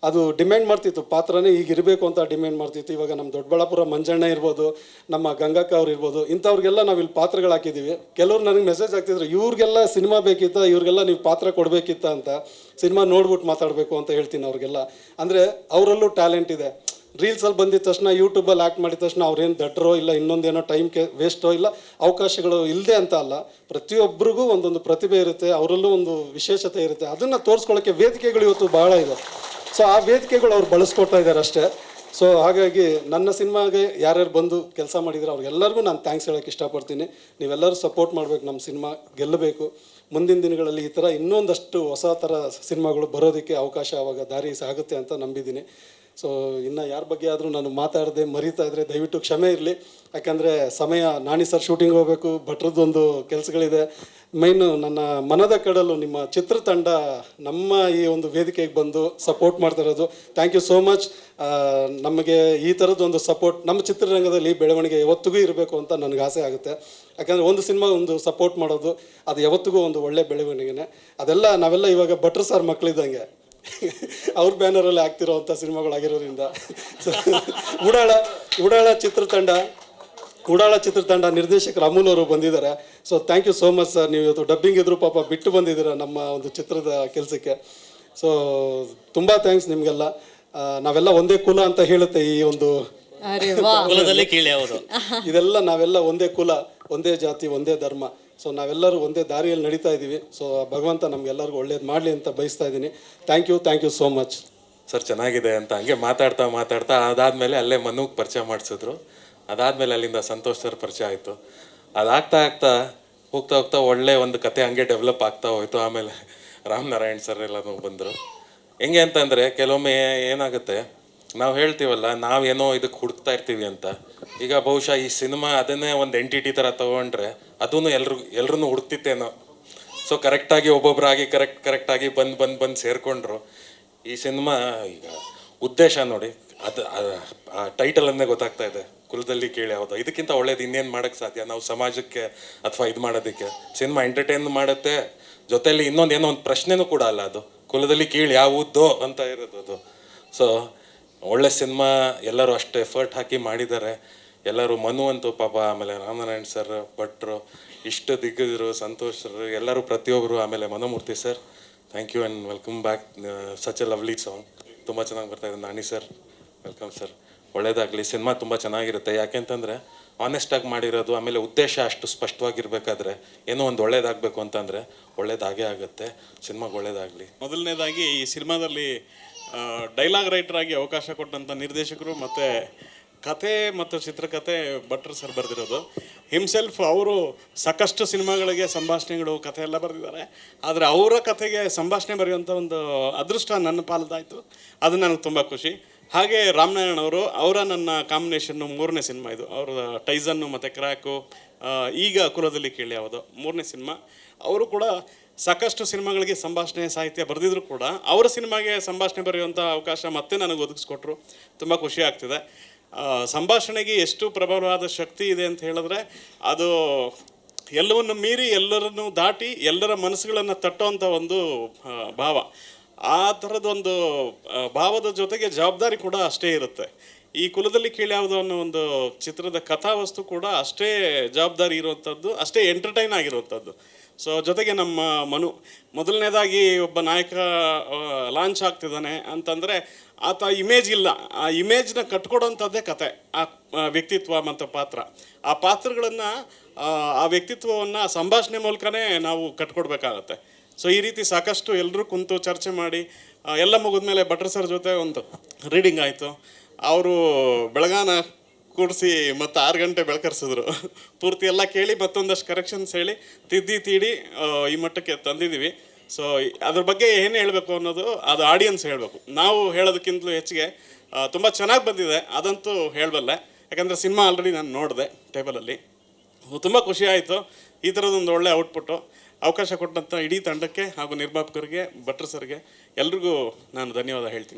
ಅದು ಡಿಮ್ಯಾಂಡ್ ಮಾಡ್ತಿತ್ತು, ಪಾತ್ರನೇ ಈಗ ಇರಬೇಕು ಅಂತ ಡಿಮ್ಯಾಂಡ್ ಮಾಡ್ತಿತ್ತು. ಇವಾಗ ನಮ್ಮ ದೊಡ್ಡಬಳ್ಳಾಪುರ ಮಂಜಣ್ಣ ಇರ್ಬೋದು, ನಮ್ಮ ಗಂಗಕ್ಕ ಅವ್ರು ಇರ್ಬೋದು, ಇಂಥವ್ರಿಗೆಲ್ಲ ನಾವು ಇಲ್ಲಿ ಪಾತ್ರಗಳು ಹಾಕಿದ್ದೀವಿ. ಕೆಲವ್ರು ನನಗೆ ಮೆಸೇಜ್ ಆಗ್ತಿದ್ರು, ಇವ್ರಿಗೆಲ್ಲ ಸಿನಿಮಾ ಬೇಕಿತ್ತ, ಇವ್ರಿಗೆಲ್ಲ ನೀವು ಪಾತ್ರ ಕೊಡಬೇಕಿತ್ತ ಅಂತ. ಸಿನಿಮಾ ನೋಡ್ಬಿಟ್ಟು ಮಾತಾಡಬೇಕು ಅಂತ ಹೇಳ್ತೀನಿ ಅವ್ರಿಗೆಲ್ಲ. ಅಂದರೆ ಅವರಲ್ಲೂ ಟ್ಯಾಲೆಂಟ್ ಇದೆ. ರೀಲ್ಸಲ್ಲಿ ಬಂದಿದ್ದ ತಕ್ಷಣ, ಯೂಟ್ಯೂಬಲ್ಲಿ ಆ್ಯಕ್ಟ್ ಮಾಡಿದ ತಕ್ಷಣ ಅವ್ರೇನು ದಡ್ಡರೋ ಇಲ್ಲ ಇನ್ನೊಂದೇನೋ ಟೈಮ್ ವೇಸ್ಟೋ ಇಲ್ಲ ಅವಕಾಶಗಳು ಇಲ್ಲದೆ ಅಂತ ಅಲ್ಲ. ಪ್ರತಿಯೊಬ್ಬರಿಗೂ ಒಂದೊಂದು ಪ್ರತಿಭೆ ಇರುತ್ತೆ, ಅವರಲ್ಲೂ ಒಂದು ವಿಶೇಷತೆ ಇರುತ್ತೆ. ಅದನ್ನು ತೋರಿಸ್ಕೊಳ್ಳೋಕ್ಕೆ ವೇದಿಕೆಗಳು ಇವತ್ತು ಭಾಳ ಇದೆ. ಸೊ ಆ ವೇದಿಕೆಗಳು ಅವ್ರು ಬಳಸ್ಕೊಡ್ತಾ ಇದ್ದಾರೆ ಅಷ್ಟೇ. ಸೊ ಹಾಗಾಗಿ ನನ್ನ ಸಿನಿಮಾಗೆ ಯಾರ್ಯಾರು ಬಂದು ಕೆಲಸ ಮಾಡಿದ್ರು ಅವ್ರಿಗೆಲ್ಲರಿಗೂ ನಾನು ಥ್ಯಾಂಕ್ಸ್ ಹೇಳೋಕ್ಕೆ ಇಷ್ಟಪಡ್ತೀನಿ. ನೀವೆಲ್ಲರೂ ಸಪೋರ್ಟ್ ಮಾಡಬೇಕು, ನಮ್ಮ ಸಿನಿಮಾ ಗೆಲ್ಲಬೇಕು. ಮುಂದಿನ ದಿನಗಳಲ್ಲಿ ಈ ಥರ ಇನ್ನೊಂದಷ್ಟು ಹೊಸ ಥರ ಸಿನಿಮಾಗಳು ಬರೋದಕ್ಕೆ ಅವಕಾಶ ಆವಾಗ ದಾರಿ ಸಾಗುತ್ತೆ ಅಂತ ನಂಬಿದ್ದೀನಿ. ಸೊ ಇನ್ನು ಯಾರ ಬಗ್ಗೆ ಆದರೂ ನಾನು ಮಾತಾಡದೆ ಮರಿತಾ ಇದ್ದರೆ ದಯವಿಟ್ಟು ಕ್ಷಮೆ ಇರಲಿ. ಯಾಕಂದರೆ ಸಮಯ, ನಾನಿ ಸರ್ ಶೂಟಿಂಗ್ ಹೋಗಬೇಕು, ಭಟ್ರದ್ದೊಂದು ಕೆಲಸಗಳಿದೆ. ಮೈನು ನನ್ನ ಮನದ ಕಡಲು ನಿಮ್ಮ ಚಿತ್ರತಂಡ ನಮ್ಮ ಈ ಒಂದು ವೇದಿಕೆಗೆ ಬಂದು ಸಪೋರ್ಟ್ ಮಾಡ್ತಾ ಇರೋದು. Thank you so much. ನಮಗೆ ಈ ಥರದ್ದೊಂದು ಸಪೋರ್ಟ್ ನಮ್ಮ ಚಿತ್ರರಂಗದಲ್ಲಿ ಬೆಳವಣಿಗೆ ಯಾವತ್ತಿಗೂ ಇರಬೇಕು ಅಂತ ನನಗೆ ಆಸೆ ಆಗುತ್ತೆ. ಯಾಕಂದರೆ ಒಂದು ಸಿನಿಮಾ ಒಂದು ಸಪೋರ್ಟ್ ಮಾಡೋದು ಅದು ಯಾವತ್ತಿಗೂ ಒಂದು ಒಳ್ಳೆ ಬೆಳವಣಿಗೆನೇ. ಅದೆಲ್ಲ ನಾವೆಲ್ಲ ಇವಾಗ ಭಟ್ರು ಸರ್ ಮಕ್ಕಳಿದ್ದಂಗೆ ಅವ್ರ ಬ್ಯಾನರಲ್ಲಿ ಆಗ್ತಿರೋವಂಥ ಸಿನಿಮಾಗಳಾಗಿರೋದ್ರಿಂದ. ಉಡಾಳ ಚಿತ್ರತಂಡ ನಿರ್ದೇಶಕರು ಅಮೂಲ್ ಅವರು ಬಂದಿದ್ದಾರೆ. So thank you so much sir. ನೀವು ಇವತ್ತು ಡಬ್ಬಿಂಗ್ ಇದ್ರು ಪಾಪ ಬಿಟ್ಟು ಬಂದಿದ್ದೀರಾ ನಮ್ಮ ಒಂದು ಚಿತ್ರದ ಕೆಲಸಕ್ಕೆ. ಸೊ ತುಂಬ ಥ್ಯಾಂಕ್ಸ್ ನಿಮಗೆಲ್ಲ. ನಾವೆಲ್ಲ ಒಂದೇ ಕುಲ ಅಂತ ಹೇಳುತ್ತೆ ಈ ಒಂದು ಕುಲದಲ್ಲಿ ಕೀಳಿ ಅವರು. ಇದೆಲ್ಲ ನಾವೆಲ್ಲ ಒಂದೇ ಕುಲ, ಒಂದೇ ಜಾತಿ, ಒಂದೇ ಧರ್ಮ. ಸೊ ನಾವೆಲ್ಲರೂ ಒಂದೇ ದಾರಿಯಲ್ಲಿ ನಡೀತಾ ಇದ್ದೀವಿ. ಸೊ ಭಗವಂತ ನಮಗೆಲ್ಲರಿಗೂ ಒಳ್ಳೇದು ಮಾಡಲಿ ಅಂತ ಬಯಸ್ತಾ ಇದ್ದೀನಿ. Thank you so much sir. ಚೆನ್ನಾಗಿದೆ ಅಂತ ಹಂಗೆ ಮಾತಾಡ್ತಾ ಅದಾದಮೇಲೆ ಅಲ್ಲೇ ಮನುಗೆ ಪರಿಚಯ ಮಾಡಿಸಿದ್ರು. ಅದಾದಮೇಲೆ ಅಲ್ಲಿಂದ ಸಂತೋಷ್ ಸರ್ ಪರಿಚಯ ಆಯಿತು. ಅದಾಗ್ತಾ ಹೋಗ್ತಾ ಒಳ್ಳೆ ಒಂದು ಕತೆ ಹಂಗೆ ಡೆವಲಪ್ ಆಗ್ತಾ ಹೋಯಿತು. ಆಮೇಲೆ ರಾಮನಾರಾಯಣ್ ಸರ್ ಎಲ್ಲನೂ ಬಂದರು. ಹೆಂಗೆ ಅಂತಂದರೆ ಕೆಲವೊಮ್ಮೆ ಏನಾಗುತ್ತೆ, ನಾವು ಹೇಳ್ತೀವಲ್ಲ ನಾವೇನೋ ಇದಕ್ಕೆ ಹುಡುಕ್ತಾ ಇರ್ತೀವಿ ಅಂತ. ಈಗ ಬಹುಶಃ ಈ ಸಿನಿಮಾ ಅದನ್ನೇ ಒಂದು ಎಂಟಿಟಿ ಥರ ತೊಗೊಂಡ್ರೆ ಅದೂ ಎಲ್ರೂ ಹುಡುಕ್ತಿತ್ತೇನೋ. ಸೊ ಕರೆಕ್ಟಾಗಿ ಒಬ್ಬೊಬ್ಬರಾಗಿ ಕರೆಕ್ಟಾಗಿ ಬಂದು ಸೇರಿಕೊಂಡ್ರು. ಈ ಸಿನಿಮಾ ಈಗ ಉದ್ದೇಶ ನೋಡಿ, ಅದು ಆ ಟೈಟಲನ್ನೇ ಗೊತ್ತಾಗ್ತಾ ಇದೆ, ಕುಲದಲ್ಲಿ ಕೀಳು ಯಾವುದು. ಇದಕ್ಕಿಂತ ಒಳ್ಳೇದು ಇನ್ನೇನು ಮಾಡೋಕ್ಕೆ ಸಾಧ್ಯ ನಾವು ಸಮಾಜಕ್ಕೆ ಅಥವಾ ಇದು ಮಾಡೋದಕ್ಕೆ. ಸಿನಿಮಾ ಎಂಟರ್ಟೈನ್ ಮಾಡುತ್ತೆ, ಜೊತೆಯಲ್ಲಿ ಇನ್ನೊಂದು ಒಂದು ಪ್ರಶ್ನೆನೂ ಕೂಡ ಅಲ್ಲ ಅದು, ಕುಲದಲ್ಲಿ ಕೀಳು ಯಾವುದೋ ಅಂತ ಇರೋದು ಅದು. ಸೊ ಒಳ್ಳೆ ಸಿನಿಮಾ, ಎಲ್ಲರೂ ಅಷ್ಟು ಎಫರ್ಟ್ ಹಾಕಿ ಮಾಡಿದ್ದಾರೆ ಎಲ್ಲರೂ. ಮನು ಅಂತೂ ಪಾಪ, ಆಮೇಲೆ ರಾಮನಾರಾಯಣ್ ಸರ್, ಭಟ್ರು, ಇಷ್ಟು ದಿಗ್ಗಜರು, ಸಂತೋಷ್ ಸರ್, ಎಲ್ಲರೂ ಪ್ರತಿಯೊಬ್ಬರು. ಆಮೇಲೆ Manomurthy sir, thank you and welcome back. Such a lovely song, ತುಂಬ ಚೆನ್ನಾಗಿ ಬರ್ತಾಯಿದೆ. Nani sir, welcome sir. ಒಳ್ಳೇದಾಗಲಿ. ಸಿನಿಮಾ ತುಂಬ ಚೆನ್ನಾಗಿರುತ್ತೆ. ಯಾಕೆಂತಂದರೆ ಆನೆಸ್ಟಾಗಿ ಮಾಡಿರೋದು. ಆಮೇಲೆ ಉದ್ದೇಶ ಅಷ್ಟು ಸ್ಪಷ್ಟವಾಗಿರ್ಬೇಕಾದ್ರೆ ಏನೋ ಒಂದು ಒಳ್ಳೇದಾಗಬೇಕು ಅಂತಂದರೆ ಒಳ್ಳೇದಾಗೇ ಆಗುತ್ತೆ. ಸಿನಿಮಾಗೆ ಒಳ್ಳೇದಾಗಲಿ. ಮೊದಲನೇದಾಗಿ ಈ ಸಿನಿಮಾದಲ್ಲಿ ಡೈಲಾಗ್ ರೈಟರ್ ಆಗಿ ಅವಕಾಶ ಕೊಟ್ಟಂಥ ನಿರ್ದೇಶಕರು ಮತ್ತು ಕತೆ ಮತ್ತು ಚಿತ್ರಕಥೆ ಭಟ್ರು ಸರ್ ಬರೆದಿರೋದು. ಹಿಮ್ಸೆಲ್ಫ್ ಅವರು ಸಾಕಷ್ಟು ಸಿನಿಮಾಗಳಿಗೆ ಸಂಭಾಷಣೆಗಳು, ಕಥೆ ಎಲ್ಲ ಬರೆದಿದ್ದಾರೆ. ಆದರೆ ಅವರ ಕಥೆಗೆ ಸಂಭಾಷಣೆ ಬರೆಯುವಂಥ ಒಂದು ಅದೃಷ್ಟ ನನ್ನ ಪಾಲದಾಯಿತು. ಅದು ನನಗೆ ತುಂಬ ಖುಷಿ. ಹಾಗೆ ರಾಮನಾರಾಯಣ್ ಅವರು, ಅವರ ನನ್ನ ಕಾಂಬಿನೇಷನ್ನು 3ನೇ ಸಿನಿಮಾ ಇದು. ಅವರ ಟೈಸನ್ನು ಮತ್ತು ಕ್ರ್ಯಾಕು, ಈಗ ಕುಲದಲ್ಲಿ ಕೀಳು ಯಾವುದು 3ನೇ ಸಿನಿಮಾ. ಅವರು ಕೂಡ ಸಾಕಷ್ಟು ಸಿನಿಮಾಗಳಿಗೆ ಸಂಭಾಷಣೆ ಸಾಹಿತ್ಯ ಬರೆದಿದ್ರು ಕೂಡ ಅವರ ಸಿನಿಮಾಗೆ ಸಂಭಾಷಣೆ ಬರೆಯುವಂಥ ಅವಕಾಶ ಮತ್ತೆ ನನಗೆ ಒದಗಿಸ್ಕೊಟ್ರು. ತುಂಬ ಖುಷಿ ಆಗ್ತಿದೆ. ಸಂಭಾಷಣೆಗೆ ಎಷ್ಟು ಪ್ರಬಲವಾದ ಶಕ್ತಿ ಇದೆ ಅಂತ ಹೇಳಿದ್ರೆ, ಅದು ಎಲ್ಲವನ್ನು ಮೀರಿ ಎಲ್ಲರನ್ನು ದಾಟಿ ಎಲ್ಲರ ಮನಸ್ಸುಗಳನ್ನು ತಟ್ಟುವಂಥ ಒಂದು ಭಾವ. ಆ ಥರದೊಂದು ಭಾವದ ಜೊತೆಗೆ ಜವಾಬ್ದಾರಿ ಕೂಡ ಅಷ್ಟೇ ಇರುತ್ತೆ. ಈ ಕುಲದಲ್ಲಿ ಕೀಳು ಯಾವುದು ಅನ್ನೋ ಒಂದು ಚಿತ್ರದ ಕಥಾವಸ್ತು ಕೂಡ ಅಷ್ಟೇ ಜವಾಬ್ದಾರಿ ಇರುವಂಥದ್ದು, ಅಷ್ಟೇ ಎಂಟರ್ಟೈನ್ ಆಗಿರುವಂಥದ್ದು. ಸೊ ಜೊತೆಗೆ ನಮ್ಮ ಮನು, ಮೊದಲನೇದಾಗಿ ಒಬ್ಬ ನಾಯಕ ಲಾಂಚ್ ಆಗ್ತಿದ್ದಾನೆ ಅಂತಂದರೆ ಆತ ಇಮೇಜ್ ಇಲ್ಲ, ಆ ಇಮೇಜ್ನ ಕಟ್ಕೊಡೋಂಥದ್ದೇ ಕತೆ, ಆ ವ್ಯಕ್ತಿತ್ವ ಮತ್ತು ಪಾತ್ರ. ಆ ಪಾತ್ರಗಳನ್ನು, ಆ ವ್ಯಕ್ತಿತ್ವವನ್ನು ಸಂಭಾಷಣೆ ಮೂಲಕನೇ ನಾವು ಕಟ್ಕೊಡ್ಬೇಕಾಗತ್ತೆ. ಸೊ ಈ ರೀತಿ ಸಾಕಷ್ಟು ಎಲ್ಲರೂ ಕುಂತು ಚರ್ಚೆ ಮಾಡಿ ಎಲ್ಲ ಮುಗಿದ್ಮೇಲೆ ಭಟ್ರು ಸರ್ ಜೊತೆ ಒಂದು ರೀಡಿಂಗ್ ಆಯಿತು. ಅವರು ಬೆಳಗಾನ ಕೂಡಿಸಿ ಮತ್ತು 6 ಗಂಟೆ ಬೆಳಕರಿಸಿದ್ರು. ಪೂರ್ತಿ ಎಲ್ಲ ಕೇಳಿ ಮತ್ತೊಂದಷ್ಟು ಕರೆಕ್ಷನ್ಸ್ ಹೇಳಿ ತಿದ್ದಿ ತೀಡಿ ಈ ಮಟ್ಟಕ್ಕೆ ತಂದಿದ್ದೀವಿ. ಸೊ ಅದ್ರ ಬಗ್ಗೆ ಏನು ಹೇಳಬೇಕು ಅನ್ನೋದು ಅದು ಆಡಿಯನ್ಸ್ ಹೇಳಬೇಕು. ನಾವು ಹೇಳೋದಕ್ಕಿಂತಲೂ ಹೆಚ್ಚಿಗೆ ತುಂಬ ಚೆನ್ನಾಗಿ ಬಂದಿದೆ ಅದಂತೂ ಹೇಳಬಲ್ಲೆ. ಯಾಕಂದರೆ ಸಿನಿಮಾ ಆಲ್ರೆಡಿ ನಾನು ನೋಡಿದೆ ಟೇಬಲಲ್ಲಿ. ತುಂಬ ಖುಷಿ ಆಯಿತು. ಈ ಥರದೊಂದು ಒಳ್ಳೆ ಔಟ್ಪುಟ್ಟು ಅವಕಾಶ ಕೊಟ್ಟಂಥ ಇಡೀ ತಂಡಕ್ಕೆ ಹಾಗೂ ನಿರ್ಮಾಪಕರಿಗೆ, ಭಟ್ರು ಸರ್ಗೆ ಎಲ್ರಿಗೂ ನಾನು ಧನ್ಯವಾದ ಹೇಳ್ತೀನಿ.